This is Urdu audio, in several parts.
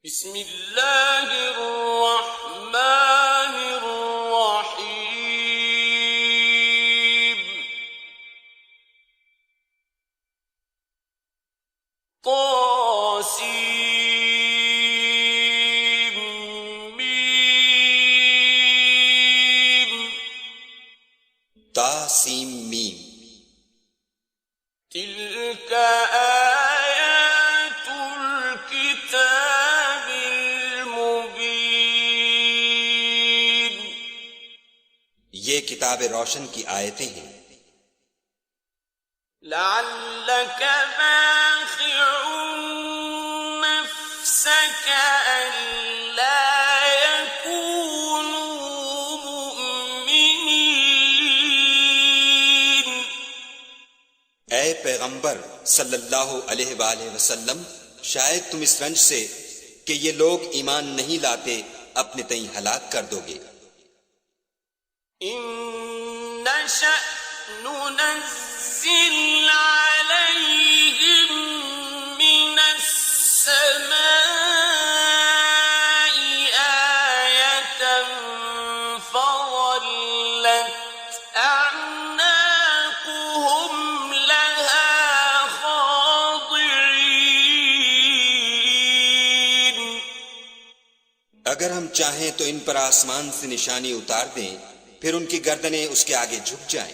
بسم اللہ الرحمن الرحیم طاسیم میم طاسیم میم تلک آیات الکتاب المبین یہ کتاب روشن کی آیتیں ہیں۔ لعلک باخع نفسک الا یکونوا مؤمنین۔ اے پیغمبر صلی اللہ علیہ وآلہ وسلم، شاید تم اس رنج سے کہ یہ لوگ ایمان نہیں لاتے اپنے تئیں ہلاک کر دو گے۔ ان نشأ ننزل علیہم من السماء آیۃ فظلت اعناقهم لها خاضعین۔ اگر ہم چاہیں تو ان پر آسمان سے نشانی اتار دیں، پھر ان کی گردنیں اس کے آگے جھک جائیں۔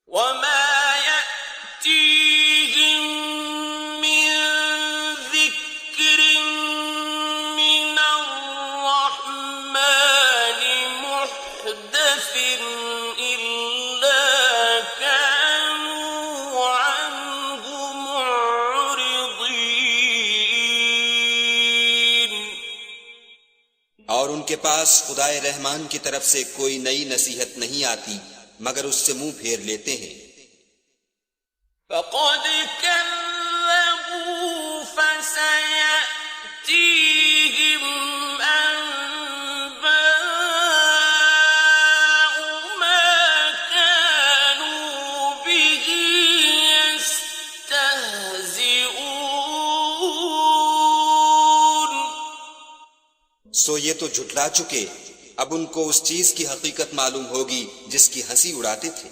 وما يأتيهم من ذكر من الرحمن محدث إلا كانوا عنه معرضين۔ اور ان کے پاس خدائے رحمان کی طرف سے کوئی نئی نصیحت نہیں آتی مگر اس سے منہ پھیر لیتے ہیں۔ فقد كذبوا فسيأتيهم أنباء ما كانوا به يستهزئون۔ سو یہ تو جھٹلا چکے، اب ان کو اس چیز کی حقیقت معلوم ہوگی جس کی ہنسی اڑاتے تھے۔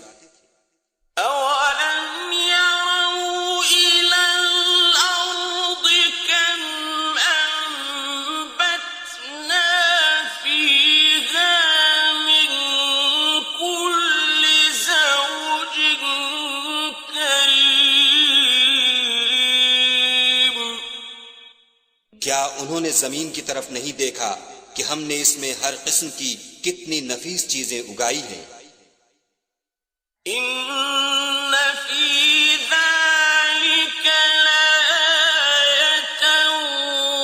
أَوَلَمْ يَرَوْا إِلَى الْأَرْضِ كَمْ أَنبَتْنَا فِيهَا مِن كُلِّ زَوْجٍ كَرِيمٍ۔ کیا انہوں نے زمین کی طرف نہیں دیکھا کہ ہم نے اس میں ہر قسم کی کتنی نفیس چیزیں اگائی ہیں؟ إِنَّ فِي ذَلِكَ لَآيَةً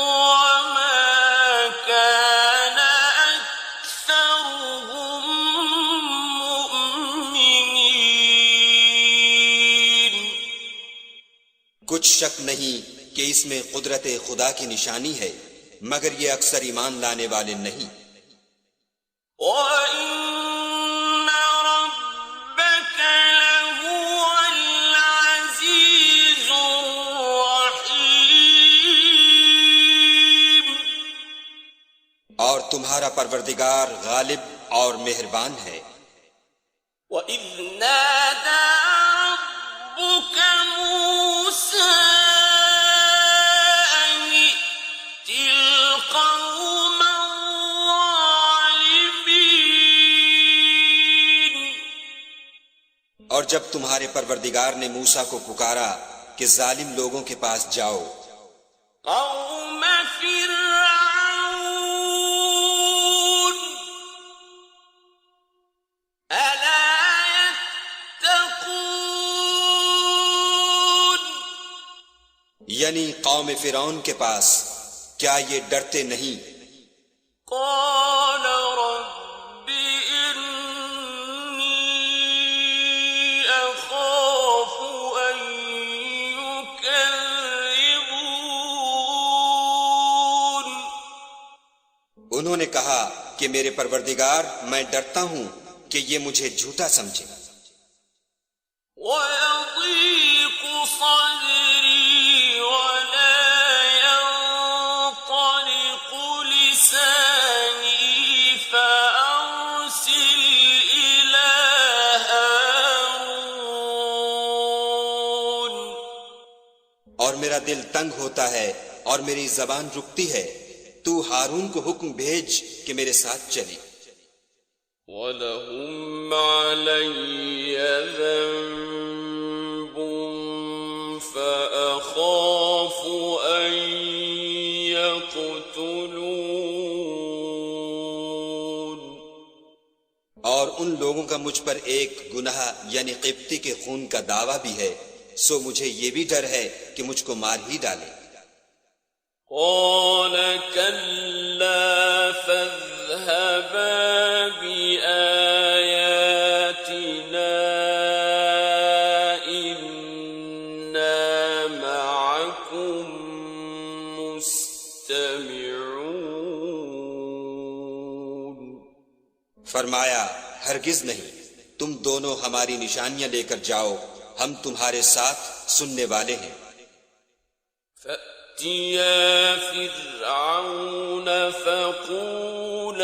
وَمَا كَانَ أَكْثَرُهُم مُؤْمِنِينَ۔ کچھ شک نہیں کہ اس میں قدرت خدا کی نشانی ہے، مگر یہ اکثر ایمان لانے والے نہیں۔ وَإِنَّ رَبَّكَ لَهُوَ الْعَزِيزُ الرَّحِيمُ۔ اور تمہارا پروردگار غالب اور مہربان ہے۔ وَإِذْ نَادَى رَبُّكَ مُوسَىٰ أَنِ ائْتِ الْقَوْمَ الظَّالِمِينَ۔ اور جب تمہارے پروردگار نے موسیٰ کو پکارا کہ ظالم لوگوں کے پاس جاؤ، قوم فرعون ألا يتقون۔ یعنی قوم فرعون کے پاس، کیا یہ ڈرتے نہیں؟ قال رب إني أخاف أن يكذبون۔ انہوں نے کہا کہ میرے پروردگار، میں ڈرتا ہوں کہ یہ مجھے جھوٹا سمجھے۔ وَيَضِيقُ صَدْرِي وَلَا يَنطَلِقُ دل تنگ ہوتا ہے اور میری زبان رکتی ہے، تو ہارون کو حکم بھیج کہ میرے ساتھ چلے۔ وَلَهُمْ عَلَيَّ ذَنبٌ فَأَخَافُ أَن يَقْتُلُونِ، اور ان لوگوں کا مجھ پر ایک گناہ یعنی قبطی کے خون کا دعویٰ بھی ہے، سو مجھے یہ بھی ڈر ہے کہ مجھ کو مار ہی ڈالے۔ قَالَ كَلَّا فَاذْهَبَا بِآيَاتِنَا إِنَّا مَعَكُمْ مُسْتَمِعُونَ۔ فرمایا ہرگز نہیں، تم دونوں ہماری نشانیاں لے کر جاؤ، ہم تمہارے ساتھ سننے والے ہیں۔ فَأْتِيَا فِرْعَوْنَ فَقُولَا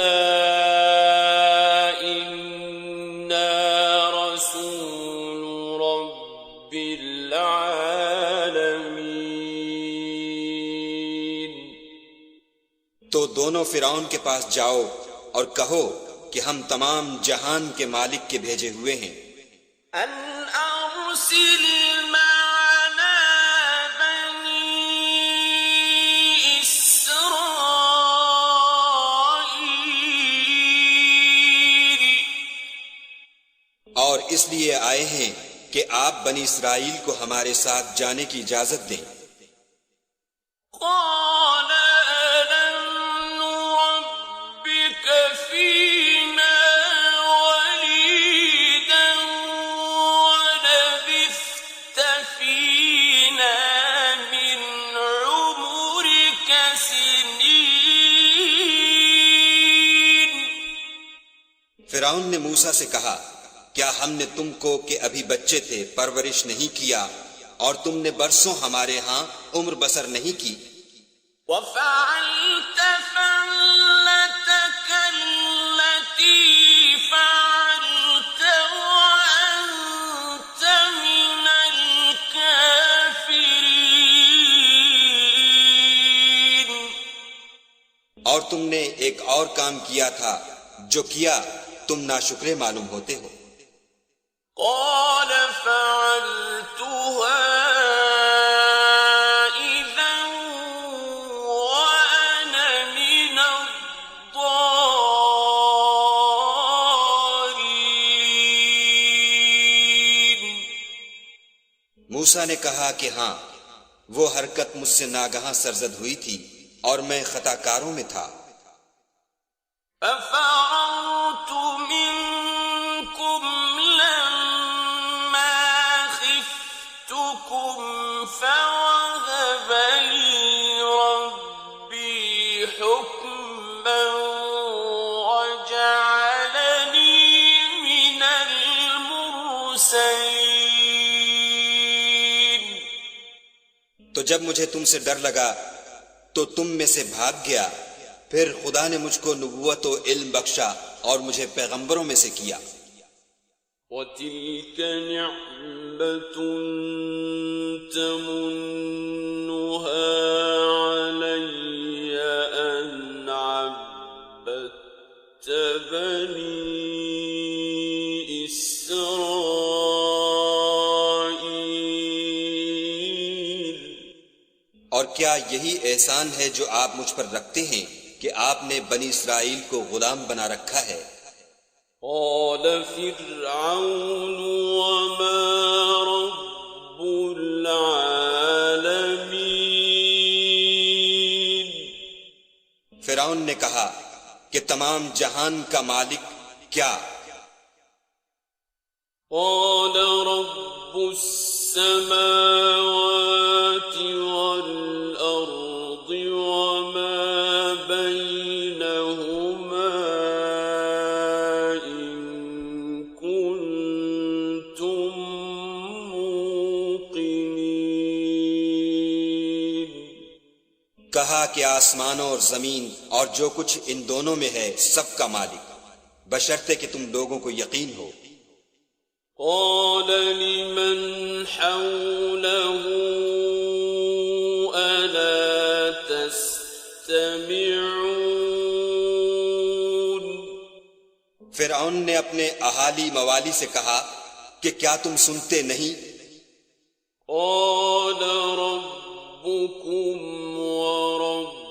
إِنَّا رَسُولُ رَبِّ الْعَالَمِينَ۔ تو دونوں فرعون کے پاس جاؤ اور کہو کہ ہم تمام جہان کے مالک کے بھیجے ہوئے ہیں۔ أَنْ أَرْسِلْ مَعَنَا بَنِي إِسْرَائِيلَ۔ اور اس لیے آئے ہیں کہ آپ بنی اسرائیل کو ہمارے ساتھ جانے کی اجازت دیں۔ قَالَ أَلَمْ نُرَبِّكَ فِينَا وَلِيدًا وَلَبِثْتَ فِينَا مِنْ عُمُرِكَ سِنِينَ۔ فرعون نے موسیٰ سے کہا، کیا ہم نے تم کو کہ ابھی بچے تھے پرورش نہیں کیا، اور تم نے برسوں ہمارے ہاں عمر بسر نہیں کی؟ وَفَعَلْتَ فَعْلَتَكَ الَّتِي فَعَلْتَ وَأَنْتَ مِنَ الْكَافِرِينَ۔ اور تم نے ایک اور کام کیا تھا، جو کیا تم ناشکرے معلوم ہوتے ہو۔ قَالَ فَعَلْتُهَا إِذًا وَأَنَا مِنَ الضَّالِّينَ۔ موسیٰ نے کہا کہ ہاں، وہ حرکت مجھ سے ناگہاں سرزد ہوئی تھی اور میں خطا کاروں میں تھا۔ فَفَرَرْتُ مِنكُمْ لَمَّا خِفْتُكُمْ فَوَهَبَ لِي رَبِّي حُكْمًا وَجَعَلَنِي مِنَ الْمُرْسَلِينَ۔ تو جب مجھے تم سے ڈر لگا تو تم میں سے بھاگ گیا، پھر خدا نے مجھ کو نبوت و علم بخشا اور مجھے پیغمبروں میں سے کیا۔ وَتِلْكَ نِعْمَةٌ تَمُنُّهَا عَلَيَّ أَنْ عَبَّدتَّ بَنِي إِسْرَائِيلَ۔ اور کیا یہی احسان ہے جو آپ مجھ پر رکھتے ہیں کہ آپ نے بنی اسرائیل کو غلام بنا رکھا ہے؟ قال فرعون وما رب العالمین۔ فرعون نے کہا کہ تمام جہان کا مالک کیا؟ قال رب السماوات والأرض وما بينهما إن كنتم موقنين۔ کہا کہ آسمانوں اور زمین اور جو کچھ ان دونوں میں ہے سب کا مالک، بشرطے کہ تم لوگوں کو یقین ہو۔ قال لمن حوله تستمعون فرعون نے اپنے اہالی موالی سے کہا کہ کیا تم سنتے نہیں؟ قال ربكم ورب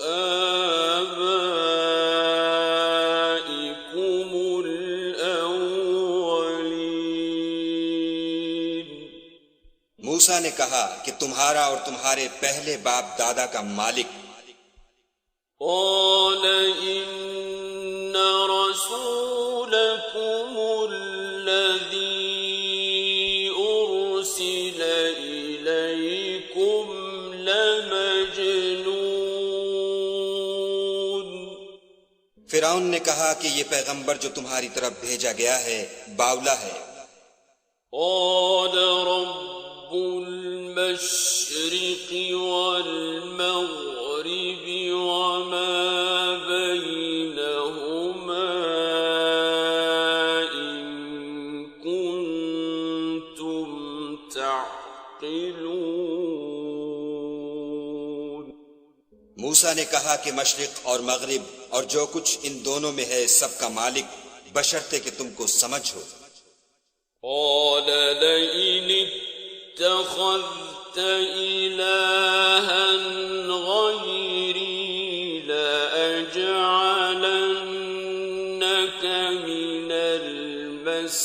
آبائكم الأولين موسیٰ نے کہا کہ تمہارا اور تمہارے پہلے باپ دادا کا مالک۔ قال إن رسولكم الذي أرسل إليكم لمجنون فرعون نے کہا کہ یہ پیغمبر جو تمہاری طرف بھیجا گیا ہے باولا ہے۔ قال رب المشرق والمغرب وما بينهما إن كنتم تعقلون موسیٰ نے کہا کہ مشرق اور مغرب اور جو کچھ ان دونوں میں ہے سب کا مالک، بشرطے کہ تم کو سمجھ ہو۔ قال لئن اتخذت إلها غيري لأجعلنك من المسجونين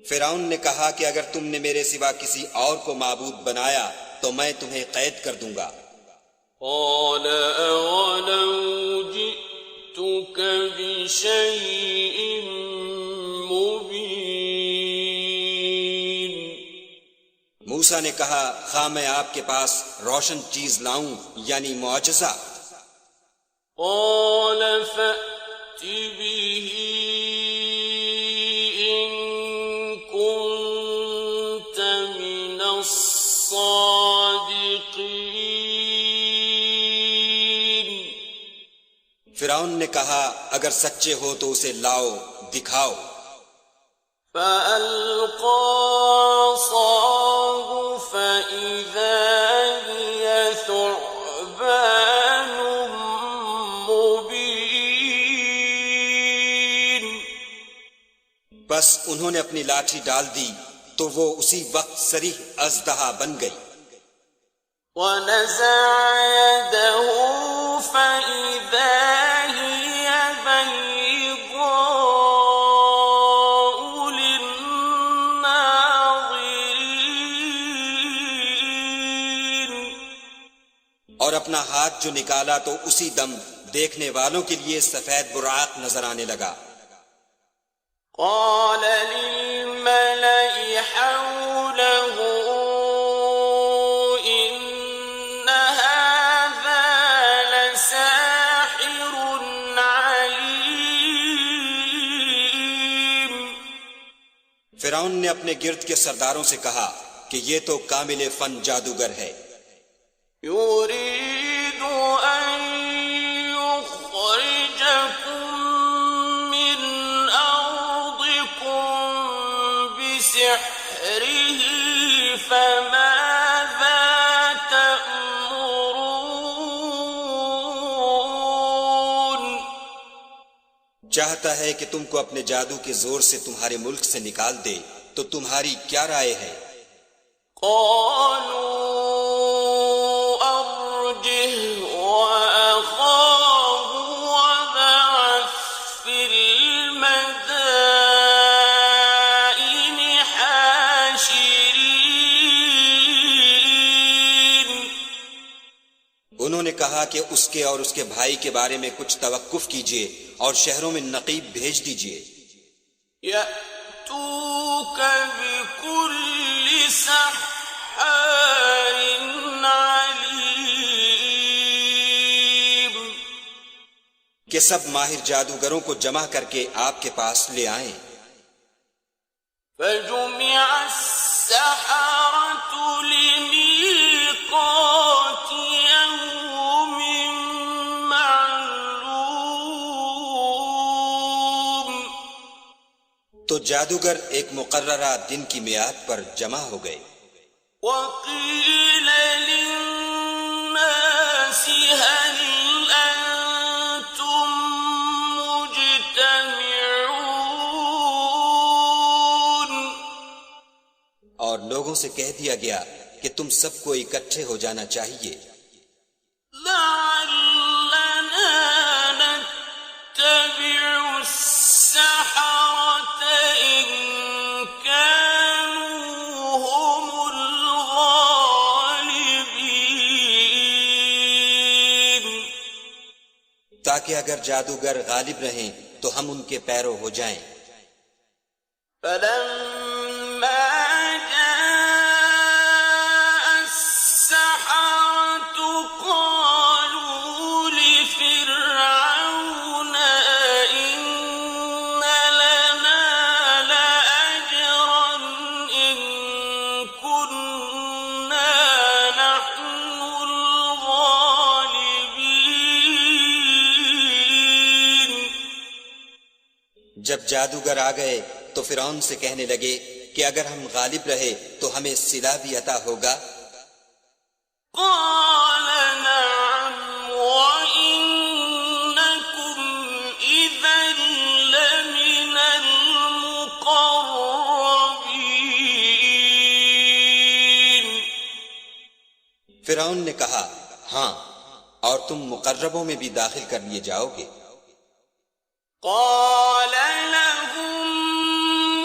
فرعون نے کہا کہ اگر تم نے میرے سوا کسی اور کو معبود بنایا تو میں تمہیں قید کر دوں گا۔ قال أولو جئتك بشيء مبين موسیٰ نے کہا خواہ میں آپ کے پاس روشن چیز لاؤں یعنی معجزہ۔ قال فأت به إن كنت من الصادقين فرعون نے کہا اگر سچے ہو تو اسے لاؤ، دکھاؤ۔ فألقى عصاه فإذا هي ثعبان مبين بس انہوں نے اپنی لاٹھی ڈال دی تو وہ اسی وقت صریح اژدہا بن گئی۔ ونزع يده فإذا هي بيضاء للناظرين اور اپنا ہاتھ جو نکالا تو اسی دم دیکھنے والوں کے لیے سفید براق نظر آنے لگا۔ قال للملأ حوله إن هذا لساحر عليم فرعون نے اپنے گرد کے سرداروں سے کہا کہ یہ تو کامل فن جادوگر ہے۔ يريد أن يخرجكم من أرضكم بسحره فماذا تأمرون چاہتا ہے کہ تم کو اپنے جادو کے زور سے تمہارے ملک سے نکال دے، تو تمہاری کیا رائے ہے؟ قالوا أرجه وأخاه وابعث في المدائن حاشرين انہوں نے کہا کہ اس کے اور اس کے بھائی کے بارے میں کچھ توقف کیجیے اور شہروں میں نقیب بھیج دیجیے۔ يأتوك بكل سحار عليم کہ سب ماہر جادوگروں کو جمع کر کے آپ کے پاس لے آئیں۔ فجمع السحرة لميقات يوم معلوم تو تو جادوگر ایک مقررہ دن کی میعاد پر جمع ہو گئے۔ وقيل للناس هل أنتم مجتمعون اور لوگوں سے کہہ دیا گیا کہ تم سب کو اکٹھے ہو جانا چاہیے، لعلنا نتبع السحرة إن كانوا هم الغالبين تاکہ اگر جادوگر غالب رہیں تو ہم ان کے پیرو ہو جائیں۔ فلما جاء السحرة قالوا لفرعون إن لنا لأجرا إن كنا نحن الغالبين جب جادوگر آ گئے تو فرعون سے کہنے لگے کہ اگر ہم غالب رہے تو ہمیں صلہ بھی عطا ہوگا۔ قال نعم وإنكم إذا لمن المقربين فرعون نے کہا ہاں، اور تم مقربوں میں بھی داخل کر لیے جاؤ گے۔ قال لهم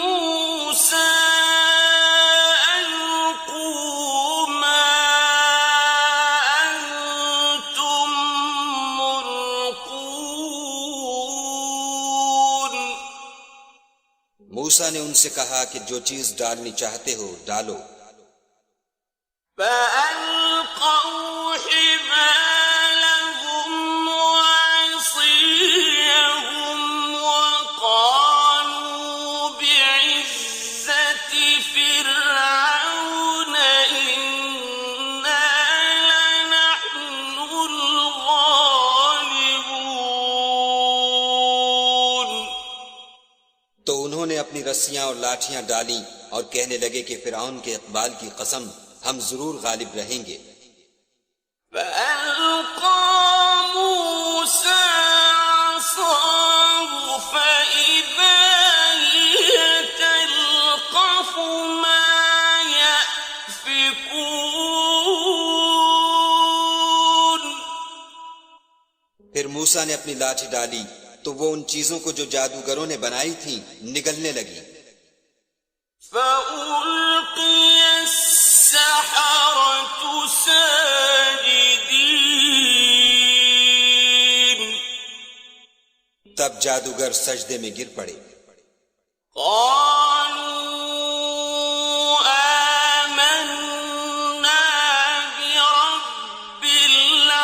موسى ألقوا ما أنتم ملقون موسیٰ نے ان سے کہا کہ جو چیز ڈالنی چاہتے ہو ڈالو۔ فألقوا حبالهم وعصيهم وقالوا بعزة فرعون إنا لنحن الغالبون تو انہوں نے اپنی رسیاں اور لاٹھیاں ڈالیں اور کہنے لگے کہ فرعون کے اقبال کی قسم ہم ضرور غالب رہیں گے۔ فألقى موسى عصاه فإذا هي تلقف ما يأفكون پھر موسیٰ نے اپنی لاٹھی ڈالی تو وہ ان چیزوں کو جو جادوگروں نے بنائی تھیں نگلنے لگی۔ فألقي السحرة ساجدين تب جادوگر سجدے میں گر پڑے۔ قالوا آمنا برب العالمين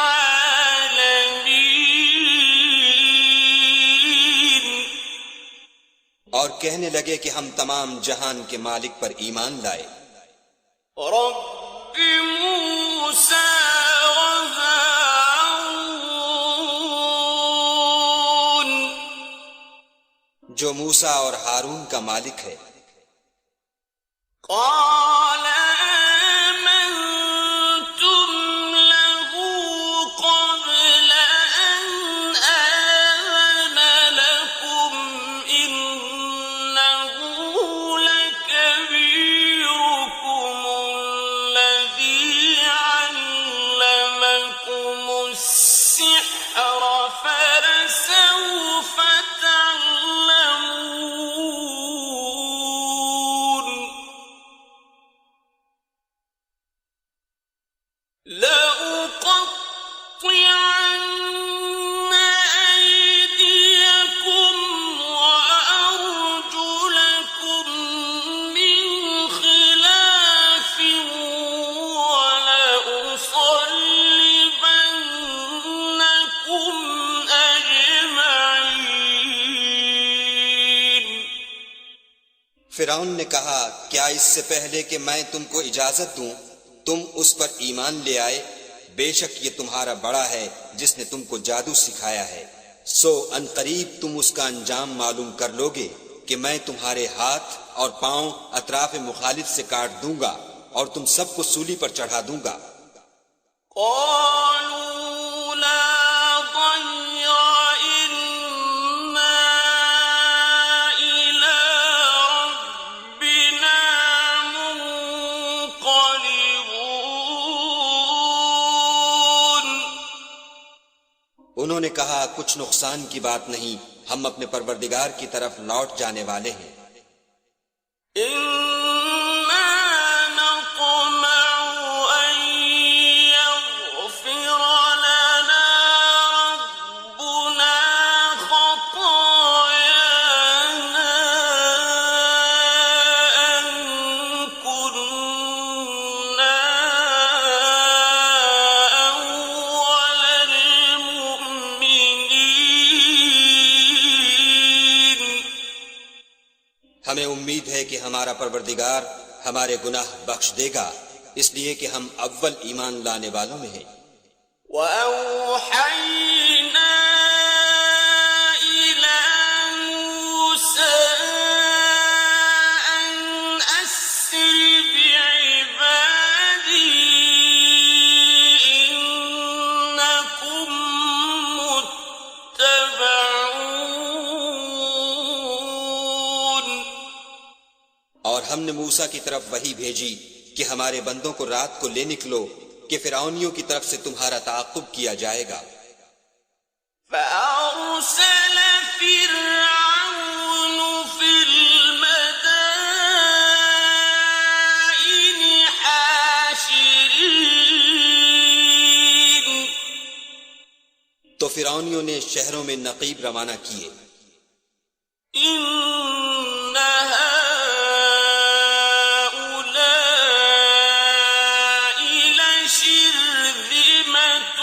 اور کہنے لگے کہ ہم تمام جہان کے مالک پر ایمان لائے، رب موسى وهارون جو موسیٰ اور ہارون کا مالک ہے۔ قال آمنتم له قبل أن آذن لكم إنه لكبيركم الذي علمكم السحر فلسوف تعلمون لأقطعن أيديكم وأرجلكم من خلاف ولأصلبنكم أجمعين فرعون نے کہا کیا اس سے پہلے کہ میں تم کو اجازت دوں تم اس پر ایمان لے آئے؟ بے شک یہ تمہارا بڑا ہے جس نے تم کو جادو سکھایا ہے، سو ان قریب تم اس کا انجام معلوم کر لوگے کہ میں تمہارے ہاتھ اور پاؤں اطراف مخالف سے کاٹ دوں گا اور تم سب کو سولی پر چڑھا دوں گا۔ قالوا لا ضير إنا إلى ربنا منقلبون۔ انہوں نے کہا کچھ نقصان کی بات نہیں، ہم اپنے پروردگار کی طرف لوٹ جانے والے ہیں۔ إنا نطمع أن يغفر لنا ربنا خطايانا أن كنا أول المؤمنين۔ ہمیں امید ہے کہ ہمارا پروردگار ہمارے گناہ بخش دے گا، اس لیے کہ ہم اول ایمان لانے والوں میں ہیں۔ وَأَوْحَيْنَا إِلَى مُوسَىٰ أَنْ أَسْرِ بِعِبَادِي إِنَّكُمْ مُتَّبَعُونَ۔ اور ہم نے موسیٰ کی طرف وحی بھیجی کہ ہمارے بندوں کو رات کو لے نکلو کہ فرعونیوں کی طرف سے تمہارا تعاقب کیا جائے گا۔ فأرسل فرعون في المدائن حاشرين۔ تو فرعونیوں نے شہروں میں نقیب روانہ کیے۔ إن هؤلاء لشرذمة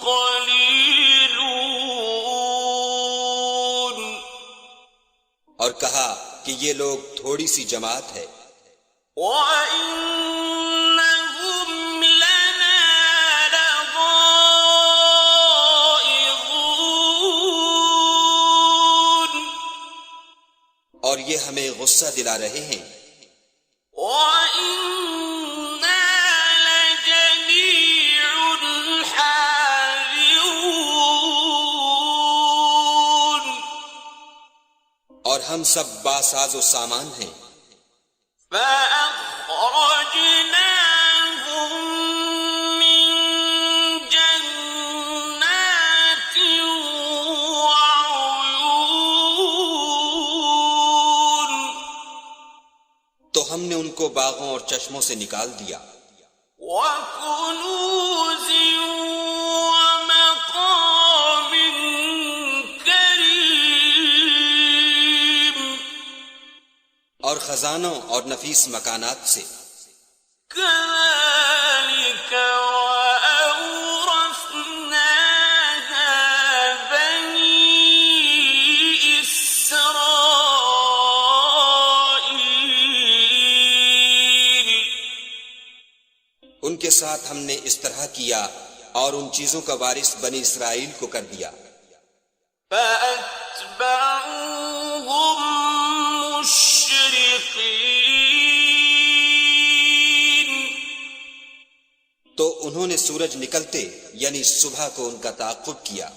قليلون۔ اور کہا کہ یہ لوگ تھوڑی سی جماعت ہے، وَإِنَّهُمْ لَنَا لَغَائِظُونَ۔ اور یہ ہمیں غصہ دلا رہے ہیں۔ وَإِنَّا لَجَمِيعٌ حَاذِرُونَ۔ اور ہم سب باساز و سامان ہیں۔ فَأَخْرَجْنَاهُم مِّن جَنَّاتٍ وَعُيُونٍ۔ تو ہم نے ان کو باغوں اور چشموں سے نکال دیا، وَكُنُوزٍ وَمَقَامٍ كَرِيمٍ۔ اور خزانوں اور نفیس مکانات سے۔ كَذَلِكَ وَأَوْرَثْنَاهَا بَنِي إِسْرَائِيلَ۔ ان کے ساتھ ہم نے اس طرح کیا اور ان چیزوں کا وارث بنی اسرائیل کو کر دیا۔ فَأَتْبَعُوهُم مُشْرِقِينَ۔ تو انہوں نے سورج نکلتے یعنی صبح کو ان کا تعاقب کیا۔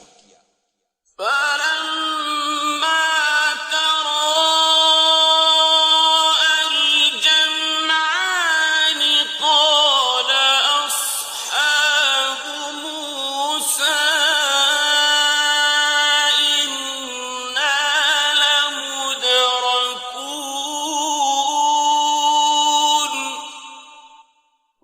فَلَمَّا تَرَاءَى الْجَمْعَانِ قَالَ أَصْحَابُ مُوسَىٰ إِنَّا لَمُدْرَكُونَ۔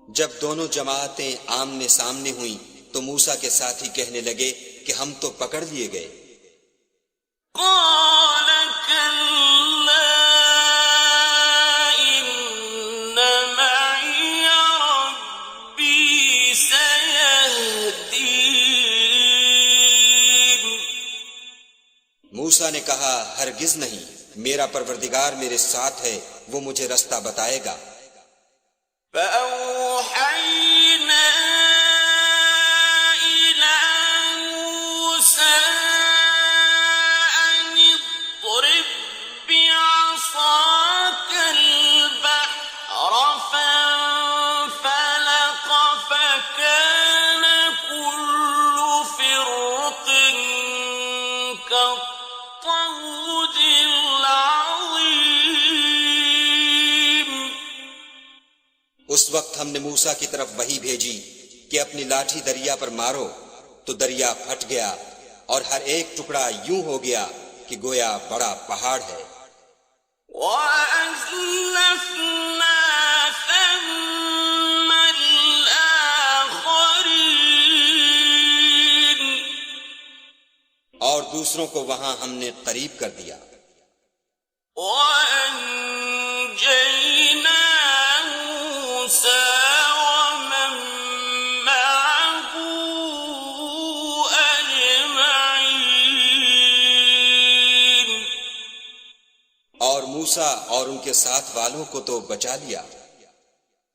جب دونوں جماعتیں آمنے سامنے ہوئیں تو موسیٰ کے ساتھی کہنے لگے کہ ہم تو پکڑ لیے گئے۔ قَالَ كَلَّا إِنَّ مَعِيَ رَبِّي سَيَهْدِينِ۔ موسیٰ نے کہا ہرگز نہیں، میرا پروردگار میرے ساتھ ہے، وہ مجھے رستہ بتائے گا۔ فَأَوْحَيْنَا إِلَى مُوسَىٰ أَنِ اضْرِب اس وقت ہم نے موسیٰ کی طرف وحی بھیجی کہ اپنی لاٹھی دریا پر مارو، تو دریا پھٹ گیا اور ہر ایک ٹکڑا یوں ہو گیا کہ گویا بڑا پہاڑ ہے۔ وَأَزْلَفْنَا ثَمَّ الْآخَرِينَ، اور دوسروں کو وہاں ہم نے قریب کر دیا۔ وَأَنجَيْنَا مُوسَىٰ وَمَن مَّعَهُ أَجْمَعِينَ، اور موسیٰ اور ان کے ساتھ والوں کو تو بچا لیا۔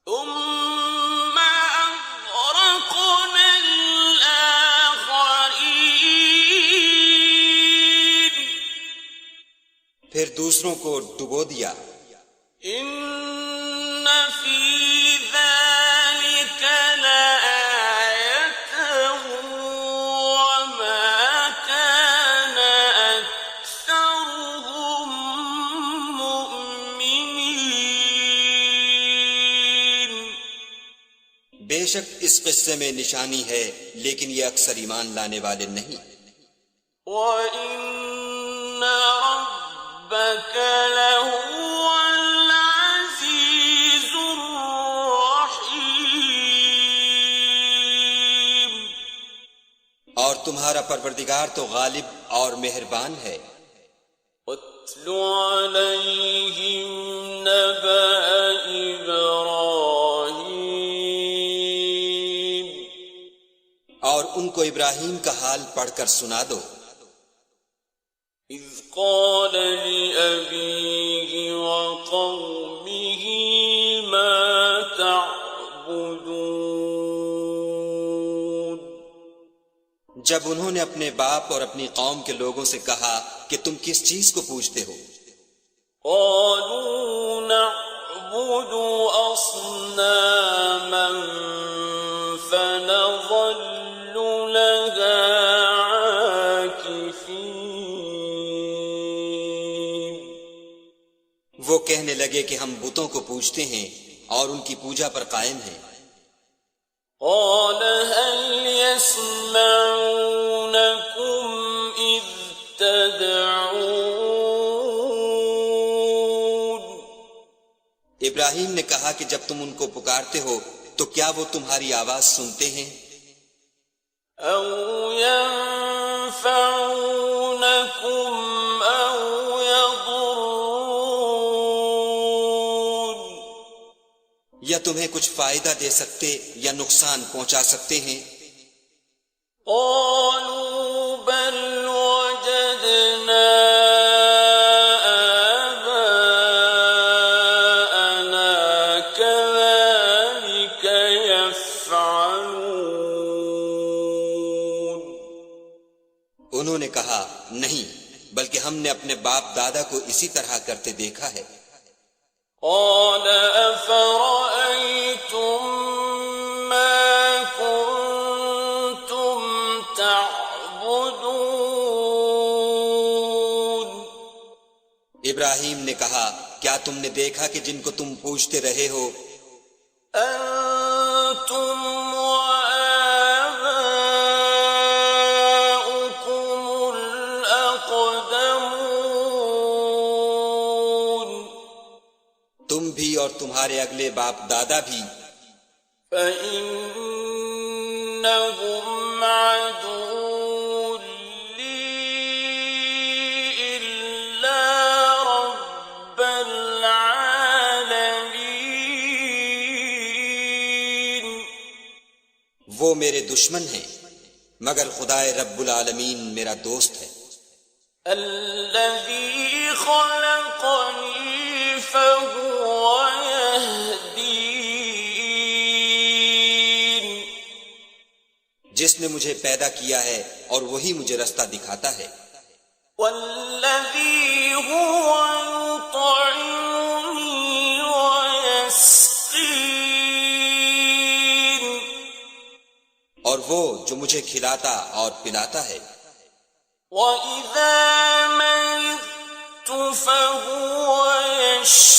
ثُمَّ أَغْرَقْنَا الْآخَرِينَ، پھر دوسروں کو ڈبو دیا۔ إِنَّ فِي ذَلِكَ لَآيَةً وَمَا كَانَ أَكْثَرُهُم مُؤْمِنِينَ، بے شک اس قصے میں نشانی ہے، لیکن یہ اکثر ایمان لانے والے نہیں۔ وَإِنَّ رَبَّكَ لَهُوَ الْعَزِيزُ الرَّحِيمُ، اور تمہارا پروردگار تو غالب اور مہربان ہے۔ وَاتْلُ عَلَيْهِمْ نَبَأَ إِبْرَاهِيمَ، اور ان کو ابراہیم کا حال پڑھ کر سنا دو۔ إِذْ قَالَ لِأَبِيهِ وَقَوْمِهِ مَا تَعْبُدُونَ، جب انہوں نے اپنے باپ اور اپنی قوم کے لوگوں سے کہا کہ تم کس چیز کو پوجتے ہو؟ قَالُوا نَعْبُدُ أَصْنَامًا فَنَظَلُّ لَهَا عَاكِفِينَ، وہ کہنے لگے کہ ہم بتوں کو پوجتے ہیں اور ان کی پوجا پر قائم ہیں۔ قَالَ هَلْ يَسْمَعُونَكُمْ إِذْ تَدْعُونَ، ابراہیم نے کہا کہ جب تم ان کو پکارتے ہو تو کیا وہ تمہاری آواز سنتے ہیں؟ أَوْ يَنفَعُونَكُمْ أَوْ يَضُرُّونَ، یا تمہیں کچھ فائدہ دے سکتے یا نقصان پہنچا سکتے ہیں؟ قَالُوا بَلْ وَجَدْنَا آبَاءَنَا كَذَلِكَ يَفْعَلُونَ، انہوں نے کہا نہیں، بلکہ ہم نے اپنے باپ دادا کو اسی طرح کرتے دیکھا ہے۔ قَالَ أَفَرَأَيْتُم مَّا كُنتُمْ تَعْبُدُونَ، ابراہیم نے کہا کیا تم نے دیکھا کہ جن کو تم پوجتے رہے ہو؟ أَنتُمْ وَآبَاؤُكُمُ الْأَقْدَمُونَ، تم بھی اور تمہارے اگلے باپ دادا بھی۔ فَإِنَّهُمْ عَدُوٌّ لِّي إِلَّا رَبَّ الْعَالَمِينَ، وہ میرے دشمن ہیں، مگر خدائے رب العالمین میرا دوست ہے۔ الَّذِي خَلَقَنِي فَهُوَ يَهْدِينِ، جس نے مجھے پیدا کیا ہے اور وہی مجھے رستہ دکھاتا ہے۔ وَالَّذِي هُوَ يُطْعِمُنِي وَيَسْقِينِ، اور وہ جو مجھے کھلاتا اور پلاتا ہے۔ وَإِذَا مَرِضْتُ فَهُوَ يَشْفِينِ،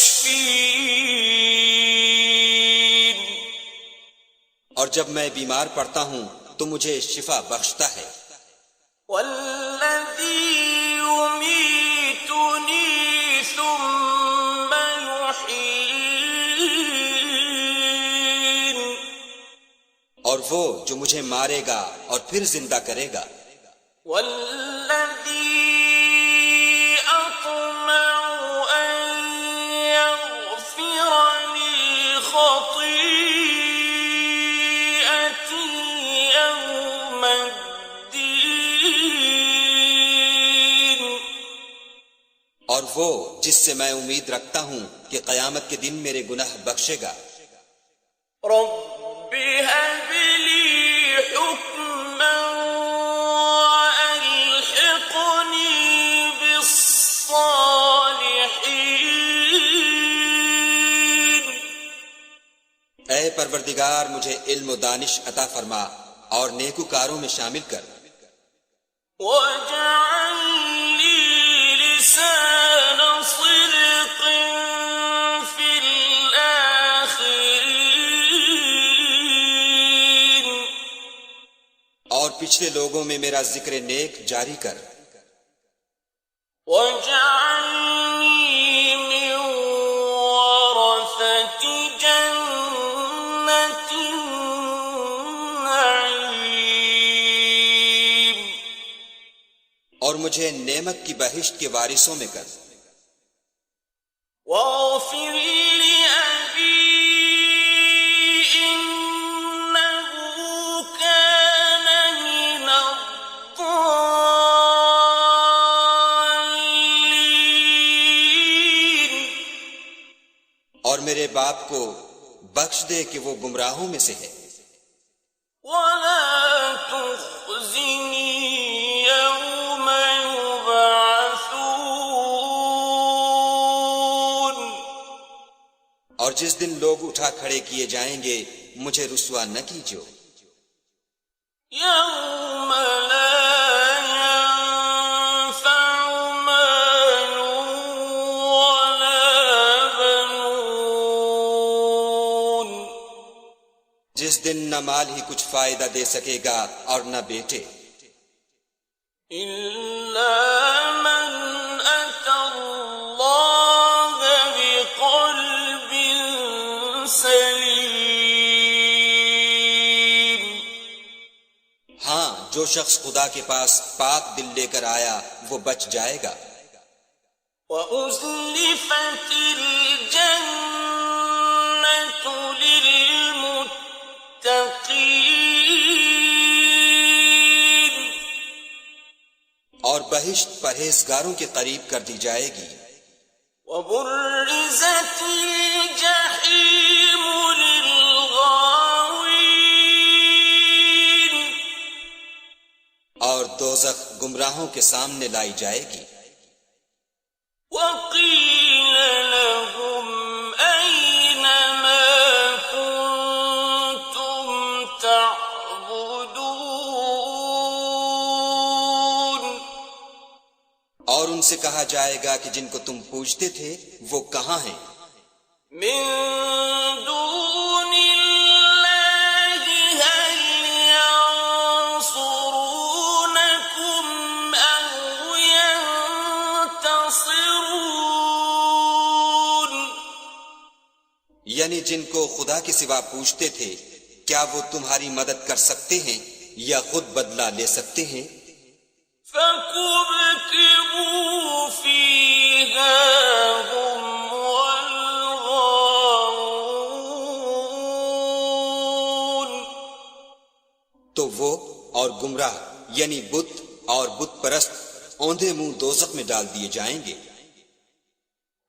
اور جب میں بیمار پڑتا ہوں تو مجھے شفا بخشتا ہے، والذی یمیتنی ثم یحیین، اور وہ جو مجھے مارے گا اور پھر زندہ کرے گا، والذی اطمع ان یغفر لی خطیئتی یوم الدین، اور وہ جس سے میں امید رکھتا ہوں کہ قیامت کے دن میرے گناہ بخشے گا، رب هب لي حكما وألحقني بالصالحين، اے پروردگار مجھے علم و دانش عطا فرما اور نیکوکاروں میں شامل کر، واجعل لي لسان صدق في الآخرين، اور پچھلے لوگوں میں میرا ذکر نیک جاری کر، واجعلني من ورثة جنة النعيم، اور مجھے نعمت کی بہشت کے وارثوں میں کر، واغفر لأبي إنه كان من الضالين، اور میرے باپ کو بخش دے کہ وہ گمراہوں میں سے ہے، ولا تخزني يوم يبعثون، اور جس دن لوگ اٹھا کھڑے کیے جائیں گے مجھے رسوا نہ کیجو، يوم لا ينفع مال ولا بنون، جس دن نہ مال ہی کچھ فائدہ دے سکے گا اور نہ بیٹے، إلا من أتى الله بقلب سليم، ہاں جو شخص خدا کے پاس پاک دل لے کر آیا وہ بچ جائے گا، وأزلفت الجنة للمتقين، اور بہشت پرہیزگاروں کے قریب کر دی جائے گی، وبرزت الجحيم للغاوين، اور دوزخ گمراہوں کے سامنے لائی جائے گی، وقيل لهم أين ما كنتم تعبدون، اور ان سے کہا جائے گا کہ جن کو تم پوجتے تھے وہ کہاں ہیں، من دون الله هل ينصرونكم أو ينتصرون، یعنی جن کو خدا کے سوا پوجتے تھے کیا وہ تمہاری مدد کر سکتے ہیں یا خود بدلہ لے سکتے ہیں، فكبكبوا فيها هم والغاوون، تو وہ اور گمراہ یعنی بت اور بت پرست اوندھے منہ دوزخ میں ڈال دیے جائیں گے،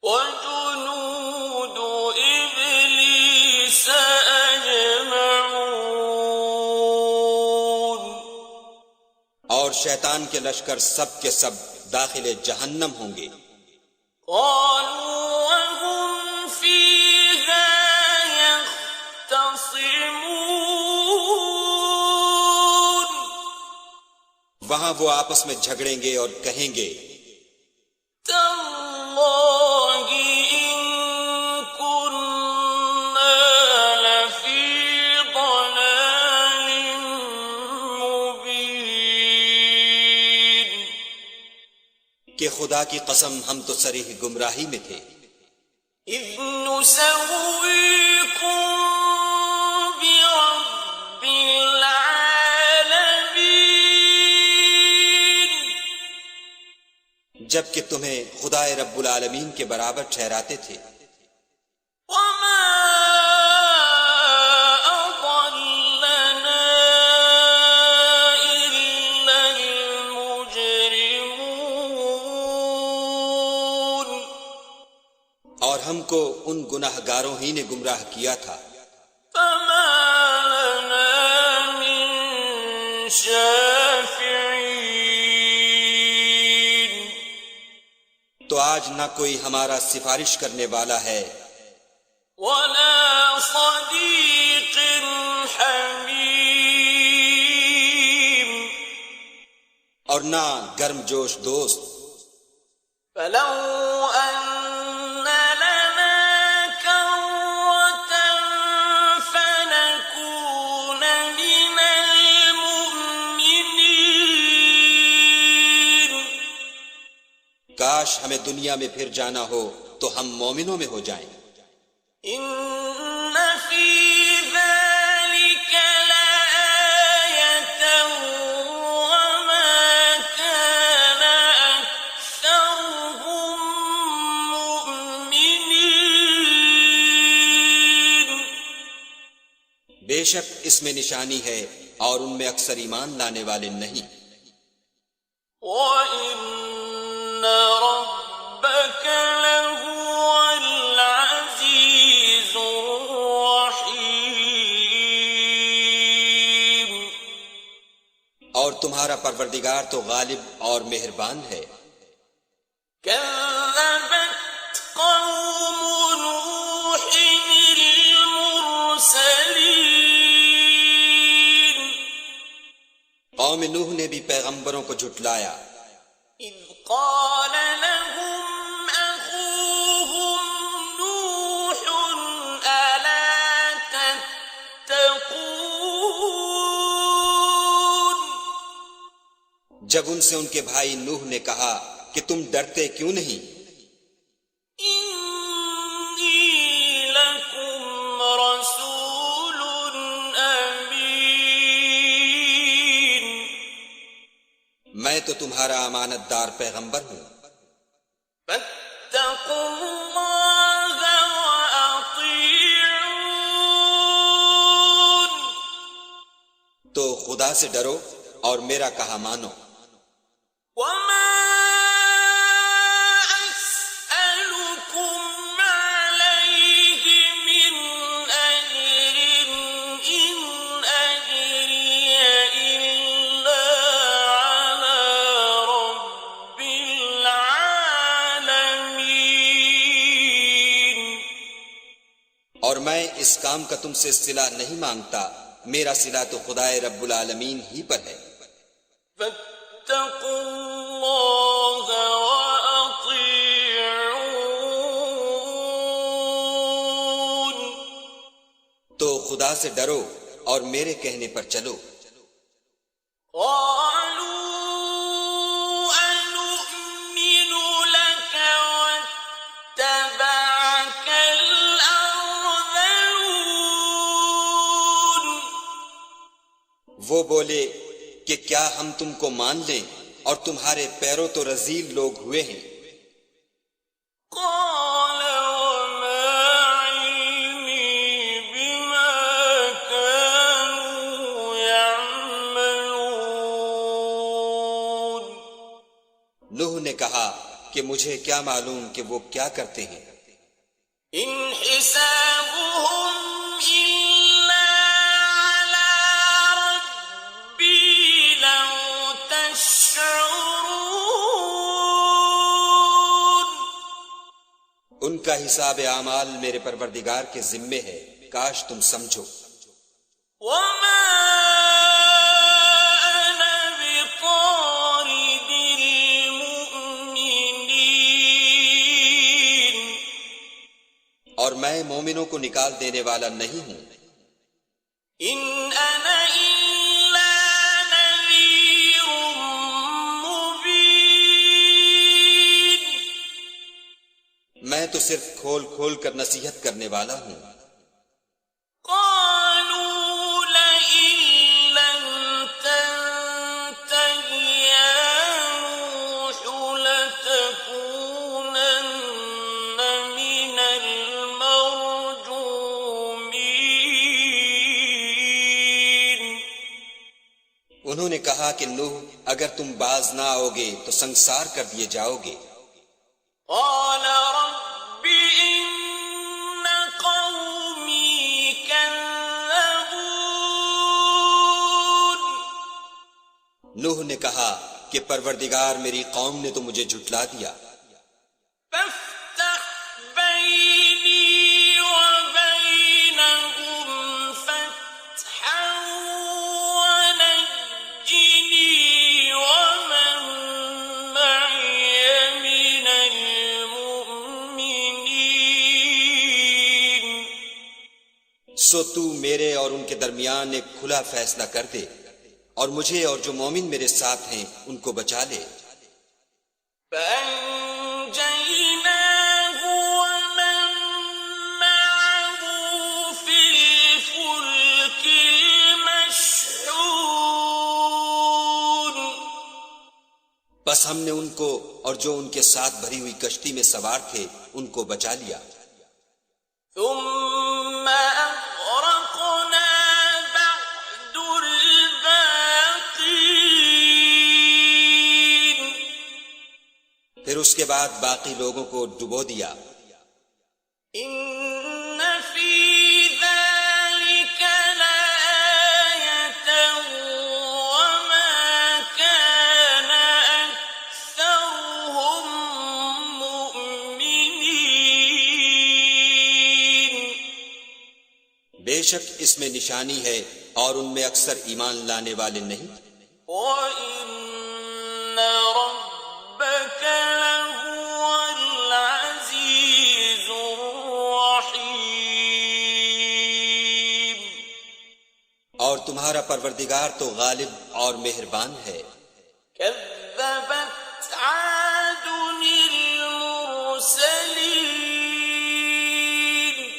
وجنود إبليس أجمعون، اور شیطان کے لشکر سب کے سب داخل جہنم ہوں گے، قالوا وهم فيها يختصمون، وہاں وہ آپس میں جھگڑیں گے اور کہیں گے، تالله إن كنا لفي ضلال کہ خدا کی قسم ہم تو صریح گمراہی میں تھے۔ إذ نسويكم برب العالمين جبکہ تمہیں خدائے رب العالمین کے برابر ٹھہراتے تھے۔ وما أضلنا إلا المجرمون اور ہم کو ان گناہ گاروں ہی نے گمراہ کیا تھا۔ فما لنا من شافعين تو آج نہ کوئی ہمارا سفارش کرنے والا ہے ولا صديق حميم اور نہ گرم جوش دوست۔ فلو أن لنا كرة فنكون من المؤمنين کاش ہمیں دنیا میں پھر جانا ہو تو ہم مومنوں میں ہو جائیں۔ إن في ذلك لآية وما كان أكثرهم مؤمنين بے شک اس میں نشانی ہے اور ان میں اکثر ایمان لانے والے نہیں۔ وَإِنَّ رَبَّكَ لَهُوَ الْعَزِيزُ الرَّحِيمُ اور تمہارا پروردگار تو غالب اور مہربان ہے۔ كذبت قوم نوح المرسلين قوم نوح نے بھی پیغمبروں کو جھٹلایا إذ قال لهم أخوهم نوح ألا تتقون جب ان سے ان کے بھائی نوح نے کہا کہ تم ڈرتے کیوں نہیں؟ إني لكم رسول أمين میں تو تمہارا امانت دار پیغمبر ہوں، فاتقوا الله وأطيعون تو خدا سے ڈرو اور میرا کہا مانو۔ وما أسألكم عليه من أجر إن أجري إلا على رب العالمين اور میں اس کام کا تم سے صلہ نہیں مانگتا، میرا صلہ تو خدائے رب العالمین ہی پر ہے۔ فاتقوا الله وأطيعون تو خدا سے ڈرو اور میرے کہنے پر چلو۔ قالوا أنؤمن لك واتبعك الأرذلون وہ بولے کہ کیا ہم تم کو مان لیں اور تمہارے پیروں تو رذیل لوگ ہوئے ہیں۔ قال وما علمي بما كانوا يعملون نوح نے کہا کہ مجھے کیا معلوم کہ وہ کیا کرتے ہیں۔ إن حسابهم إلا على ربي لو تشعرون ان کا حساب اعمال میرے پروردگار کے ذمے ہے، کاش تم سمجھو۔ وما أنا بطارد المؤمنين اور میں مومنوں کو نکال دینے والا نہیں ہوں۔ إن أنا إلا نذير مبين تو صرف کھول کھول کر نصیحت کرنے والا ہوں۔ قالوا لئن لم تنته يا نوح لتكونن من المرجومين۔ انہوں نے کہا کہ نوح اگر تم باز نہ آؤ گے تو سنسار کر دیے جاؤ گے۔ قال رب إن قومي كذبون۔ نوح نے کہا کہ پروردگار میری قوم نے تو مجھے جھٹلا دیا۔ فافتح بيني وبينهم فتحا ونجني ومن معي من المؤمنين۔ سو تو میرے اور ان کے درمیان ایک کھلا فیصلہ کر دے اور مجھے اور جو مومن میرے ساتھ ہیں ان کو بچا لے۔ فأنجيناه ومن معه في الفلك المشحون۔ بس ہم نے ان کو اور جو ان کے ساتھ بھری ہوئی کشتی میں سوار تھے ان کو بچا لیا۔ ثم أغرقنا بعد الباقين۔ پھر اس کے بعد باقی لوگوں کو ڈبو دیا۔ إن في ذلك لآية وما كان أكثرهم مؤمنين۔ بے شک اس میں نشانی ہے اور ان میں اکثر ایمان لانے والے نہیں۔ وَإِنَّ رَبَّكَ لَهُوَ الْعَزِيزُ الرَّحِيمُ۔ اور تمہارا پروردگار تو غالب اور مہربان ہے۔ كذبت عاد المرسلين۔